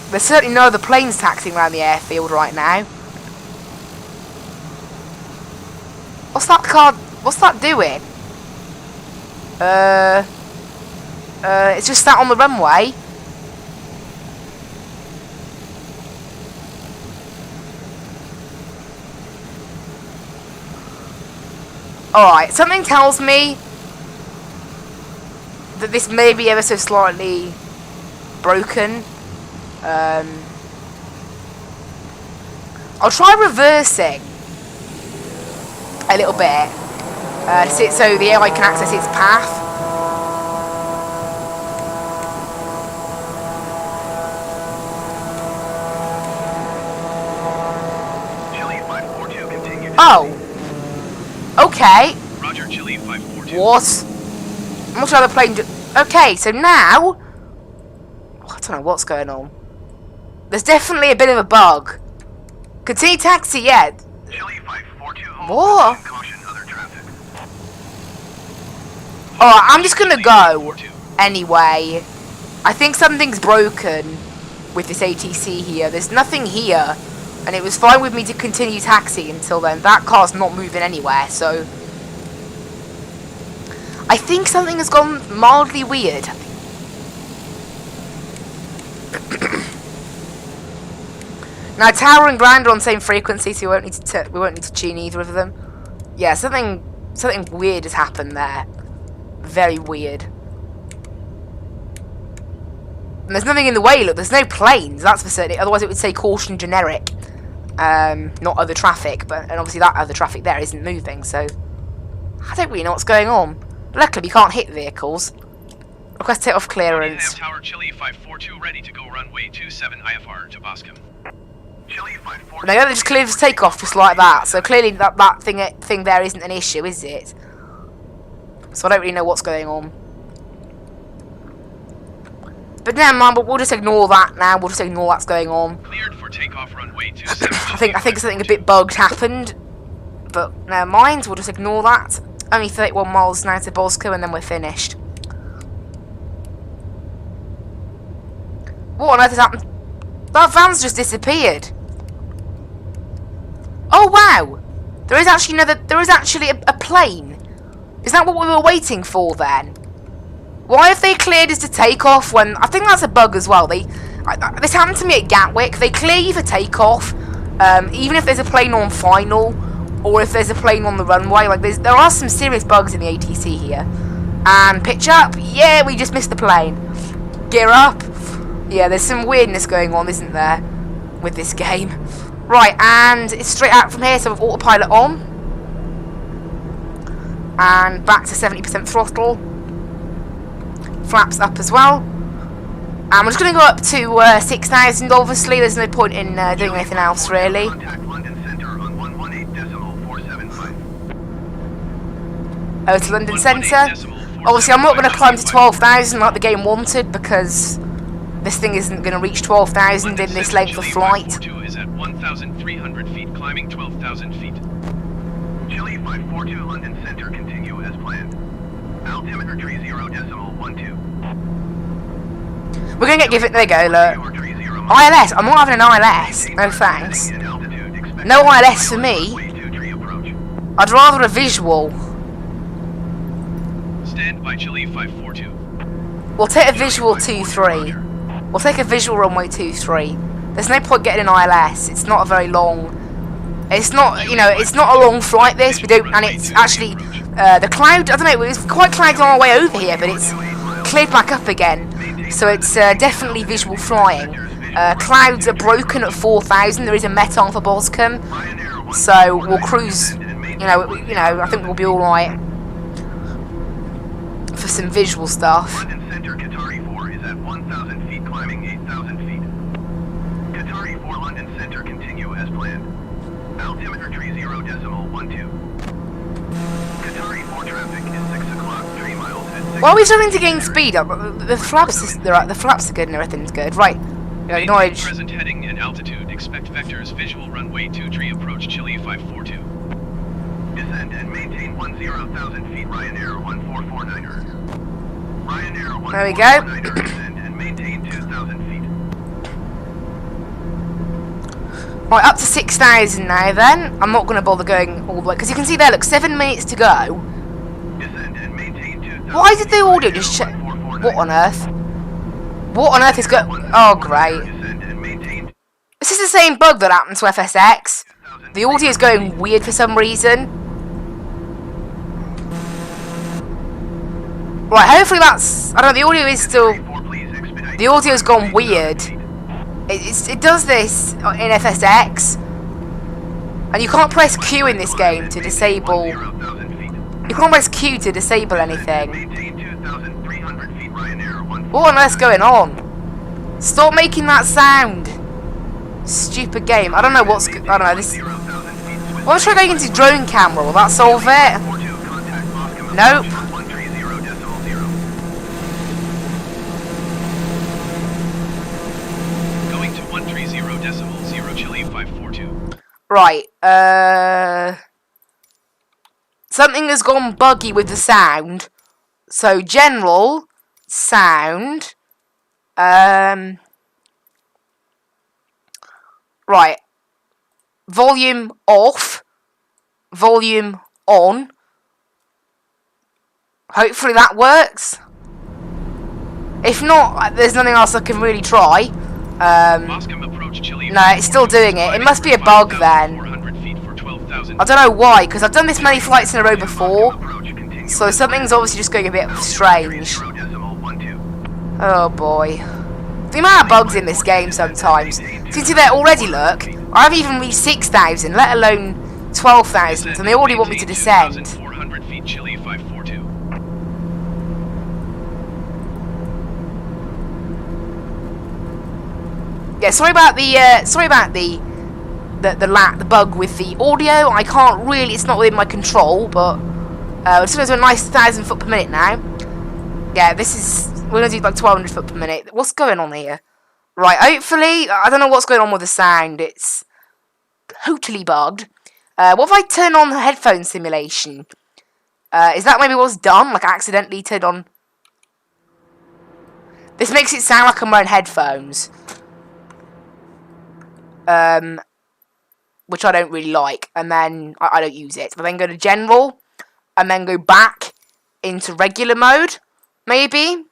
There's certainly no other planes taxiing around the airfield right now. What's that car? What's that doing? It's just sat on the runway. Alright, something tells me that this may be ever so slightly broken. I'll try reversing a little bit so the AI can access its path. Chile 542 continue. Oh. Okay. Roger, Chile 542. What? Much rather plane. Okay, so now I don't know what's going on. There's definitely a bit of a bug. Continue taxi, yeah. Chile 542 hold What? position, caution other traffic. Alright, I'm just gonna go 542. anyway. I think something's broken with this ATC here. There's nothing here. And it was fine with me to continue taxi until then. That car's not moving anywhere, so I think something has gone mildly weird. Now tower and ground are on the same frequency, so we won't need to tune either of them. Yeah, something weird has happened there. Very weird. And there's nothing in the way, look, there's no planes, that's for certain. Otherwise it would say caution generic. Not other traffic, and obviously that other traffic there isn't moving, so I don't really know what's going on. Luckily we can't hit vehicles. Request takeoff clearance. Tower Chile 542 ready to go runway 27 IFR to Boscombe. Chile 542. They just cleared for takeoff just like that, so clearly that thing there isn't an issue, is it? So I don't really know what's going on. But never mind, but we'll just ignore that now. We'll just ignore that's going on. Cleared for takeoff runway 27. I think something a bit bugged happened, but never mind. We'll just ignore that. Only 31 miles now to Bosco, and then we're finished. What on earth has happened? That van's just disappeared. Oh wow! There is actually a plane. Is that what we were waiting for then? Why have they cleared us to take off when... I think that's a bug as well. This happened to me at Gatwick. They clear you for takeoff, even if there's a plane on final, or if there's a plane on the runway. Like there are some serious bugs in the ATC here. And pitch up. Yeah, we just missed the plane. Gear up. Yeah, there's some weirdness going on, isn't there, with this game. Right, and it's straight out from here, so with autopilot on. And back to 70% throttle. Flaps up as well. And we're just going to go up to 6,000, obviously. There's no point in doing anything else, really. Contact London Center on 118.475. Oh, to London Centre. Obviously, I'm not going to climb to 12,000 like the game wanted, because this thing isn't going to reach 12,000 in this length of flight. 542 is at 1,300 feet, climbing 12,000 feet. Chile 542 London Center, continue as planned. Altimeter 30.12. We're going to get given... There you go, look. ILS. I'm not having an ILS. No thanks. No ILS for me. I'd rather a visual. Stand by Chile 542. We'll take a visual 2-3. We'll take a visual runway 2-3. There's no point getting an ILS. It's not a very long... It's not, you know, it's not a long flight, this. We don't... And it's actually... the cloud... I don't know, it was quite cloudy on our way over here, but it's cleared back up again. So it's definitely visual flying. Clouds are broken at 4,000. There is a meton for Boscombe. So we'll cruise... You know, I think we'll be alright for some visual stuff. London Center, Qatari 4 is at 1,000 feet, climbing 8,000 feet. Qatari 4 London Center, continue as planned. Altimeter 30.12. Qatari 4 traffic is 6 o'clock, 3 miles at 6. Why are we starting to gain speed up? The flaps are good and everything's good. Right. Acknowledge. Present heading and altitude. Expect vectors. Visual runway 23 approach Chile 542. Descend and maintain 10,000 feet, Ryanair 1449er. Ryanair 1449er, There we go. descend and maintain 2,000 feet. Right, up to 6,000 now then. I'm not going to bother going all the way. Because you can see there, look, 7 minutes to go. Descend and maintain 2,000 Why did the audio just check? What on earth? What on earth is going... Oh, great. Descend and maintain This is the same bug that happened to FSX. The audio is going weird for some reason. Right, hopefully that's... I don't know, the audio is still... 4, please expedite. The audio's gone weird. It does this in FSX. And you can't press Q in this game to disable... 10,000 feet. You can't press Q to disable anything. Maintain 2,300 feet, Ryanair 1449er. What on earth's going on? Stop making that sound. Stupid game. I don't know what's... I don't know, this... Well, let's try going into drone camera. Will that solve it? Nope. Going to 130.0 Chile 542. Right, something has gone buggy with the sound. So, general, sound, right, volume off, volume on. Hopefully that works. If not, there's nothing else I can really try. Boscombe approach Chile. No, it's still doing it. It must be a bug then. 400 feet for 12,000 I don't know why, because I've done this many flights in a row before, so something's obviously just going a bit strange. Oh boy. The amount of bugs in this game sometimes. So you can see there already, look, I haven't even reached 6,000, let alone 12,000, and they already want me to descend. 400 feet, Chile 542. Yeah, sorry about the bug with the audio. I can't really, it's not within my control, but we're just going to do a nice 1,000 foot per minute now. Yeah, we're going to do like 1,200 foot per minute. What's going on here? Right, hopefully, I don't know what's going on with the sound. It's totally bugged. What if I turn on the headphone simulation? Is that maybe what's done? Like, I accidentally turned on... This makes it sound like I'm wearing headphones. Which I don't really like. And then, I don't use it. But then go to general. And then go back into regular mode. Maybe.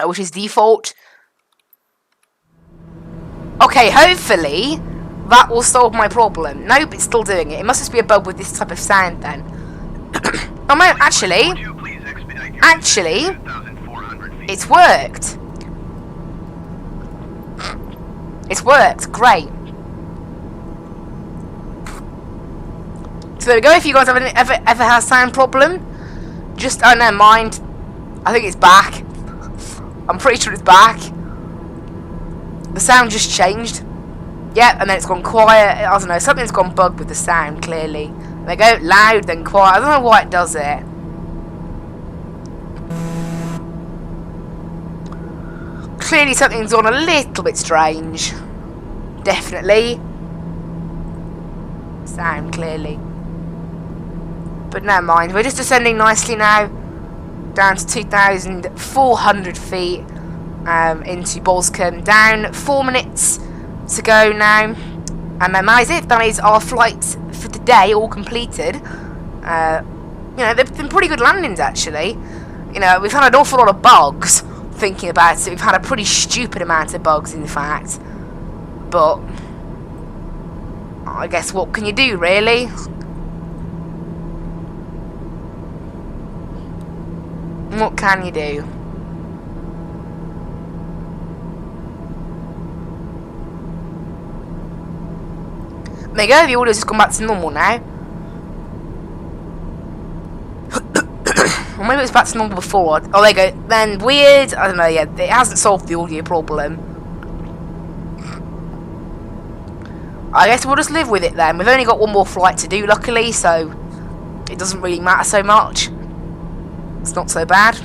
Which is default. Okay, hopefully that will solve my problem. Nope, it's still doing it. It must just be a bug with this type of sound then. Oh no, actually, it's worked. It's worked, great. So there we go, if you guys have ever had a sound problem, just, oh never mind, I think it's back. I'm pretty sure it's back. The sound just changed. Yep, and then it's gone quiet. I don't know, something's gone bugged with the sound, clearly. They go loud, then quiet. I don't know why it does it. Clearly something's gone a little bit strange. Definitely. Sound, clearly. But never mind, we're just descending nicely now. Down to 2,400 feet. Into Boscombe. Down 4 minutes to go now. And then that is it. That is our flight for today, all completed. You know, they've been pretty good landings, actually. You know, we've had an awful lot of bugs, thinking about it. We've had a pretty stupid amount of bugs, in fact. But I guess what can you do, really? What can you do? There you go, the audio's just gone back to normal now. Or maybe it was back to normal before. Oh, there you go. Then, weird. I don't know, yeah. It hasn't solved the audio problem. I guess we'll just live with it then. We've only got one more flight to do, luckily, so it doesn't really matter so much. It's not so bad.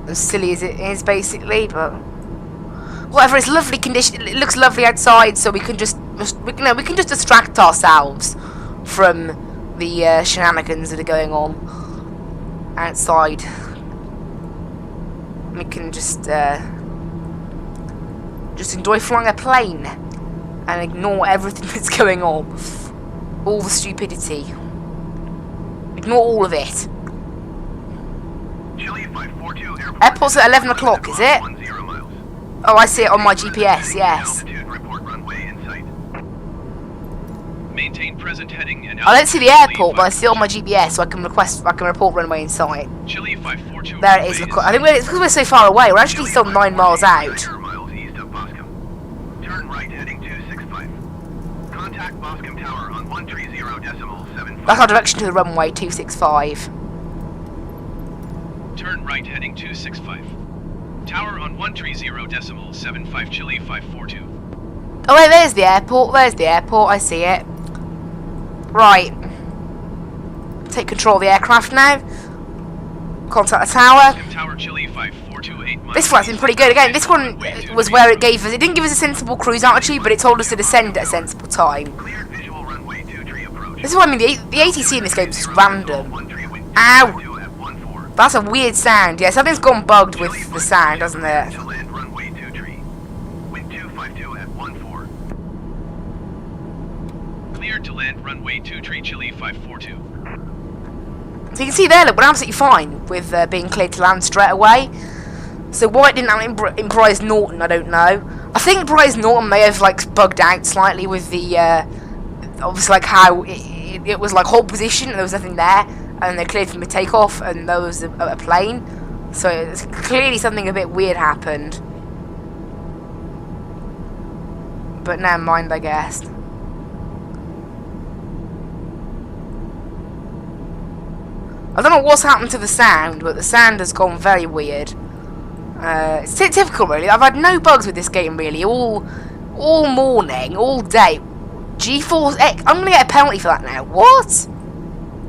As silly as it is, basically, but whatever. It's lovely condition. It looks lovely outside, so we can just we can just distract ourselves from the shenanigans that are going on outside. We can just enjoy flying a plane and ignore everything that's going on, all the stupidity. Ignore all of it. Airport's at 11 o'clock, is it? Oh, I see it on my GPS, yes. Maintain present heading and I don't see the airport, but I see it on my GPS, so I can report runway in sight. Chile 542. There it is. Look, I think it's because we're so far away. We're actually still 9 miles out. Turn right heading 265. Contact Boscombe Tower on 130.75. That's our direction to the runway 265. Turn right heading 265. Tower on 130.75 Chile 542. Oh, wait, there's the airport. There's the airport. I see it. Right. Take control of the aircraft now. Contact the tower. Tower Chile 542 This flight's been pretty good. Again, this one was where it gave us... It didn't give us a sensible cruise altitude, but it told us to descend at a sensible time. This is what I mean. The ATC in this game is just random. Ow! That's a weird sound. Yeah, something's gone bugged with the sound, hasn't it? Cleared to land runway 23 Chile 542. So you can see there, look, we're absolutely fine with being cleared to land straight away. So why it didn't have it in Bryce Norton, I don't know. I think Bryce Norton may have like bugged out slightly with the obviously like how it was like hold position and there was nothing there, and they cleared from the takeoff and there was a plane. So it's clearly something a bit weird happened. But never mind, I guess. I don't know what's happened to the sound, but the sound has gone very weird. It's typical, really. I've had no bugs with this game, really, all morning, all day. GeForce X. I'm gonna get a penalty for that now. What?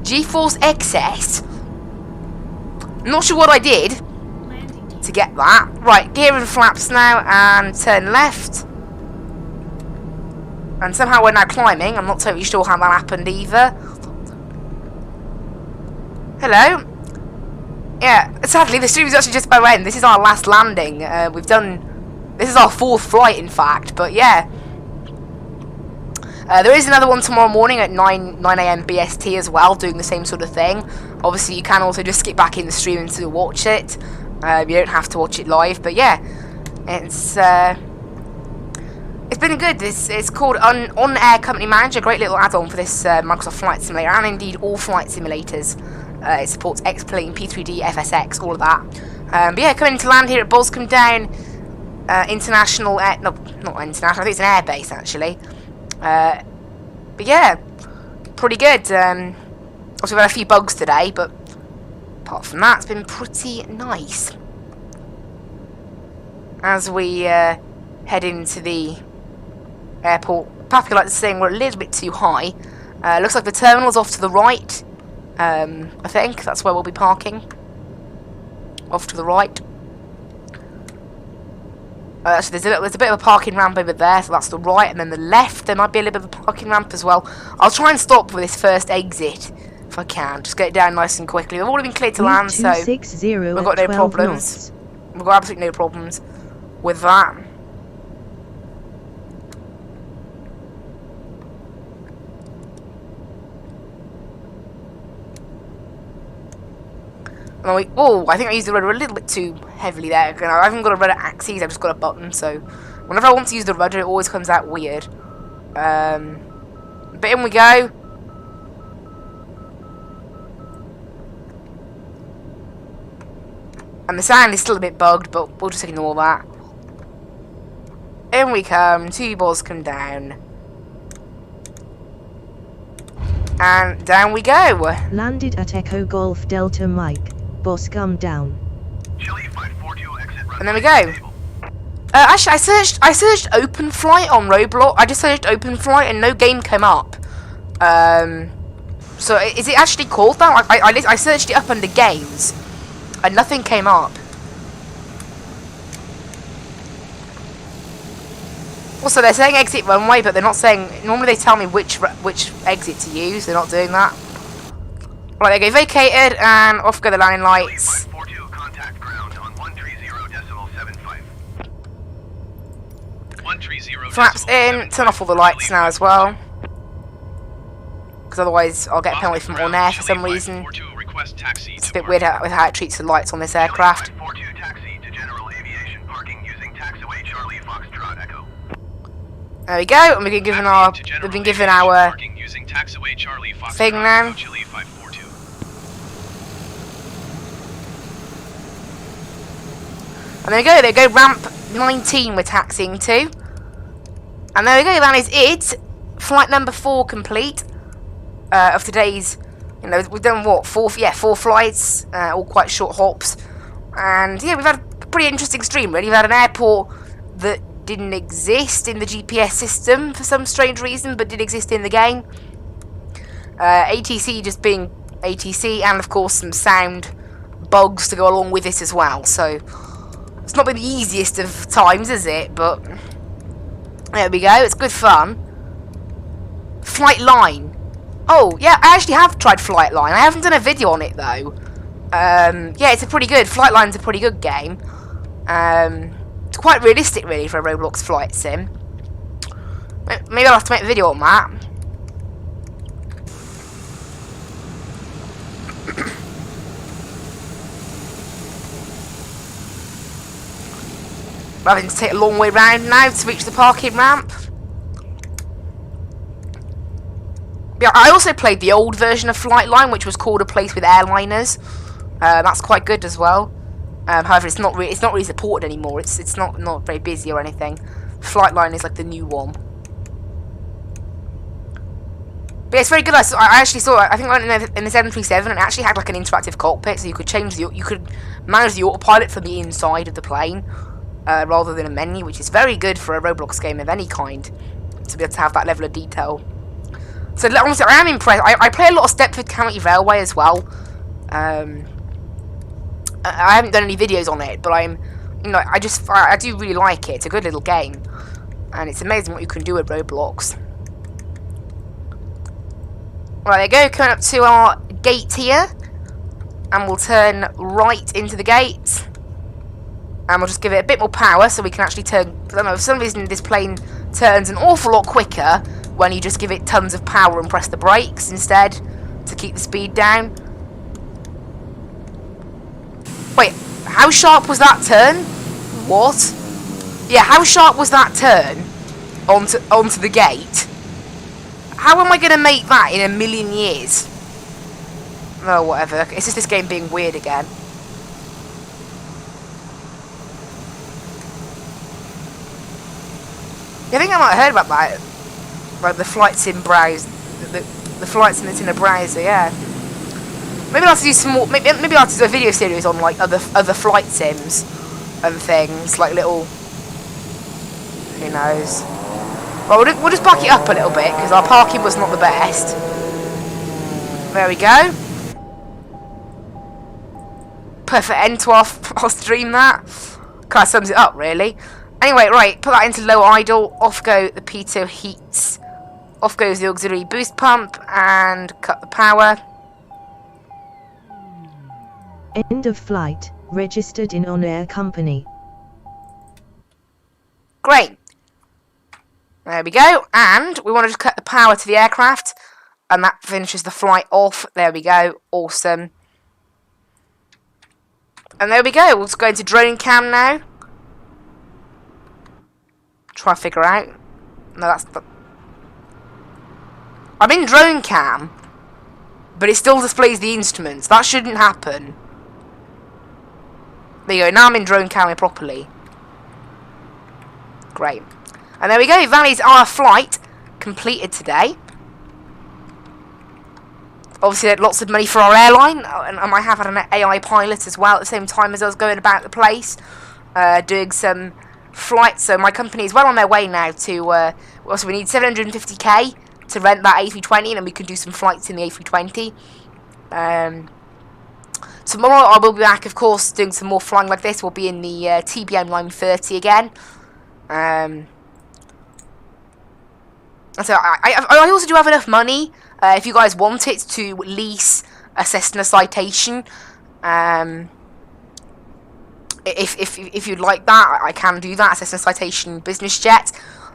GeForce Excess. I'm not sure what I did to get that. Right, gear and flaps now, and turn left. And somehow we're now climbing. I'm not totally sure how that happened either. Hello. Yeah, sadly the stream is actually just about to end. This is our last landing. This is our 4th flight, in fact. But yeah, there is another one tomorrow morning at 9 AM BST as well, doing the same sort of thing. Obviously, you can also just skip back in the stream and to watch it. You don't have to watch it live. But yeah, it's been good. It's called OnAir Company Manager. Great little add-on for this Microsoft Flight Simulator, and indeed all flight simulators. It supports X-Plane, P3D, FSX, all of that. But yeah, coming to land here at Boscombe Down International Air... No, not international, I think it's an air base, actually. But yeah, pretty good. Also, we've had a few bugs today, but apart from that, it's been pretty nice. As we head into the airport, Pappy likes saying we're a little bit too high. Looks like the terminal's off to the right. I think that's where we'll be parking. Off to the right. Actually, there's a bit of a parking ramp over there, so that's the right, and then the left, there might be a little bit of a parking ramp as well. I'll try and stop with this first exit, if I can. Just get it down nice and quickly. We've already been cleared to land, so we've got no problems. We've got absolutely no problems with that. Oh, I think I used the rudder a little bit too heavily there. I haven't got a rudder axis, I've just got a button, so whenever I want to use the rudder, it always comes out weird. But in we go. And the sound is still a bit bugged, but we'll just ignore that. In we come, 2 balls come down. And down we go. Landed at Echo Golf Delta Mike. Boscombe down. Chile 542 exit runway And there we go. Actually, I searched open flight on Roblox. I just searched open flight and no game came up. So is it actually called that? I searched it up under games, and nothing came up. Also, they're saying exit runway, but they're not saying. Normally, they tell me which exit to use. They're not doing that. Right, they go vacated, and off go the landing lights. 542 contact ground on 130.75. 130. Flaps in. Turn off all the lights now as well, because otherwise I'll get a penalty from OnAir for some reason. It's a bit weird with how it treats the lights on this aircraft. 542 taxi to general aviation parking using taxiway Charlie Foxtrot Echo. There we go, and we've been given our thing now. And there we go, ramp 19 we're taxiing to. And there we go, that is it. Flight number 4 complete of today's, we've done what, 4 flights, all quite short hops. And yeah, we've had a pretty interesting stream, really. We've had an airport that didn't exist in the GPS system for some strange reason, but did exist in the game. ATC just being ATC, and of course some sound bugs to go along with it as well. So it's not been the easiest of times, is it? But there we go. It's good fun. Flight Line. Oh yeah, I actually have tried Flight Line. I haven't done a video on it though. Yeah, it's a pretty good. Flight Line's a pretty good game. It's quite realistic, really, for a Roblox flight sim. Maybe I'll have to make a video on that. We're having to take a long way round now to reach the parking ramp. Yeah, I also played the old version of Flightline, which was called A Place with Airliners. That's quite good as well. However, it's not really supported anymore. It's not very busy or anything. Flightline is like the new one. But yeah, it's very good. I actually saw. I think in the 737, it actually had like an interactive cockpit, so you could you could manage the autopilot from the inside of the plane, rather than a menu, which is very good for a Roblox game of any kind, to be able to have that level of detail. So honestly, I am impressed. I play a lot of Stepford County Railway as well. I haven't done any videos on it, but I do really like it. It's a good little game, and it's amazing what you can do with Roblox. Right, there you go, coming up to our gate here, and we'll turn right into the gate, and we'll just give it a bit more power so we can actually turn. I don't know, for some reason this plane turns an awful lot quicker when you just give it tons of power and press the brakes instead to keep the speed down. Wait, how sharp was that turn? What? Yeah, how sharp was that turn onto the gate? How am I going to make that in a million years? Oh, whatever. It's just this game being weird again. Yeah, I think I might have heard about that. Like the flight sim browse. The flight sim that's in a browser, yeah. Maybe I'll have to do some more. Maybe I'll have to do a video series on like other flight sims and things. Like little. Who knows? Well, we'll just back it up a little bit, because our parking was not the best. There we go. Perfect end to our stream, that. Kind of sums it up, really. Anyway, right, put that into low idle. Off go the pitot heats. Off goes the auxiliary boost pump, and cut the power. End of flight. Registered in OnAir company. Great. There we go, and we want to just cut the power to the aircraft, and that finishes the flight off. There we go, awesome. And there we go, we'll just go into drone cam now. Try to figure out. No, that's the... I'm in drone cam, but it still displays the instruments. That shouldn't happen. There you go, now I'm in drone cam properly. Great. And there we go, that is our flight completed today. Obviously, lots of money for our airline, and I might have had an AI pilot as well at the same time as I was going about the place, doing some flights. So my company is well on their way now to, also we need 750k to rent that A320, and then we can do some flights in the A320. Tomorrow I will be back, of course, doing some more flying like this. We'll be in the TBM930 again. So I also do have enough money, if you guys want it, to lease a Cessna Citation. If you'd like that, I can do that, a Cessna Citation business jet.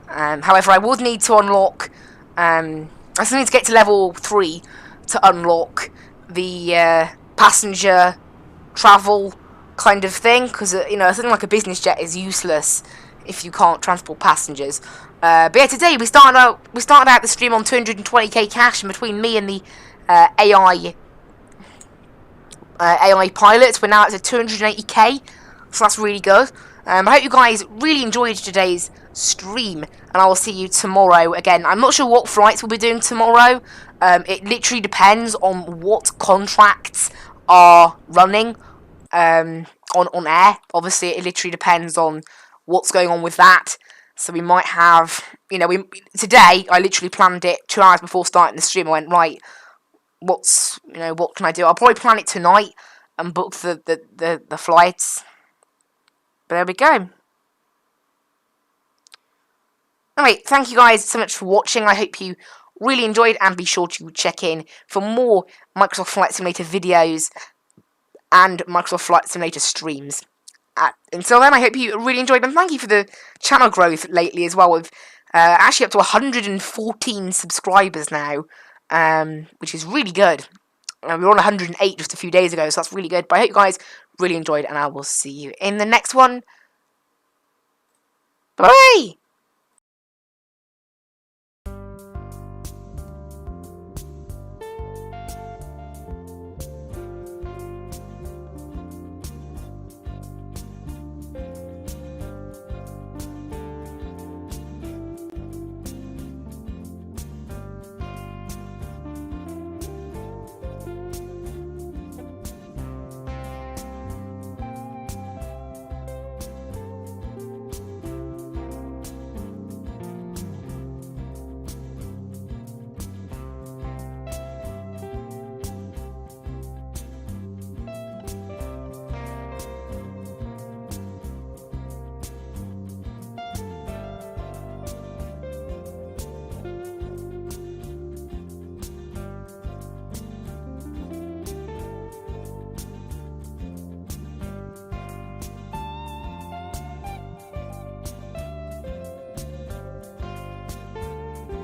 However, I would need to unlock, I still need to get to level 3 to unlock the passenger travel kind of thing, because you know, something like a business jet is useless if you can't transport passengers. But yeah, today we started out the stream on 220k cash, and between me and the AI pilot, we're now at 280k, so that's really good. I hope you guys really enjoyed today's stream, and I will see you tomorrow again. I'm not sure what flights we'll be doing tomorrow. It literally depends on what contracts are running on air. Obviously, it literally depends on what's going on with that. So we might have, you know, today I literally planned it 2 hours before starting the stream. I went, right, what can I do? I'll probably plan it tonight and book the flights. But there we go. Anyway, thank you guys so much for watching. I hope you really enjoyed, and be sure to check in for more Microsoft Flight Simulator videos and Microsoft Flight Simulator streams. Until then, I hope you really enjoyed them. Thank you for the channel growth lately as well. With actually up to 114 subscribers now, which is really good. We were on 108 just a few days ago, so that's really good. But I hope you guys really enjoyed, and I will see you in the next one. Bye!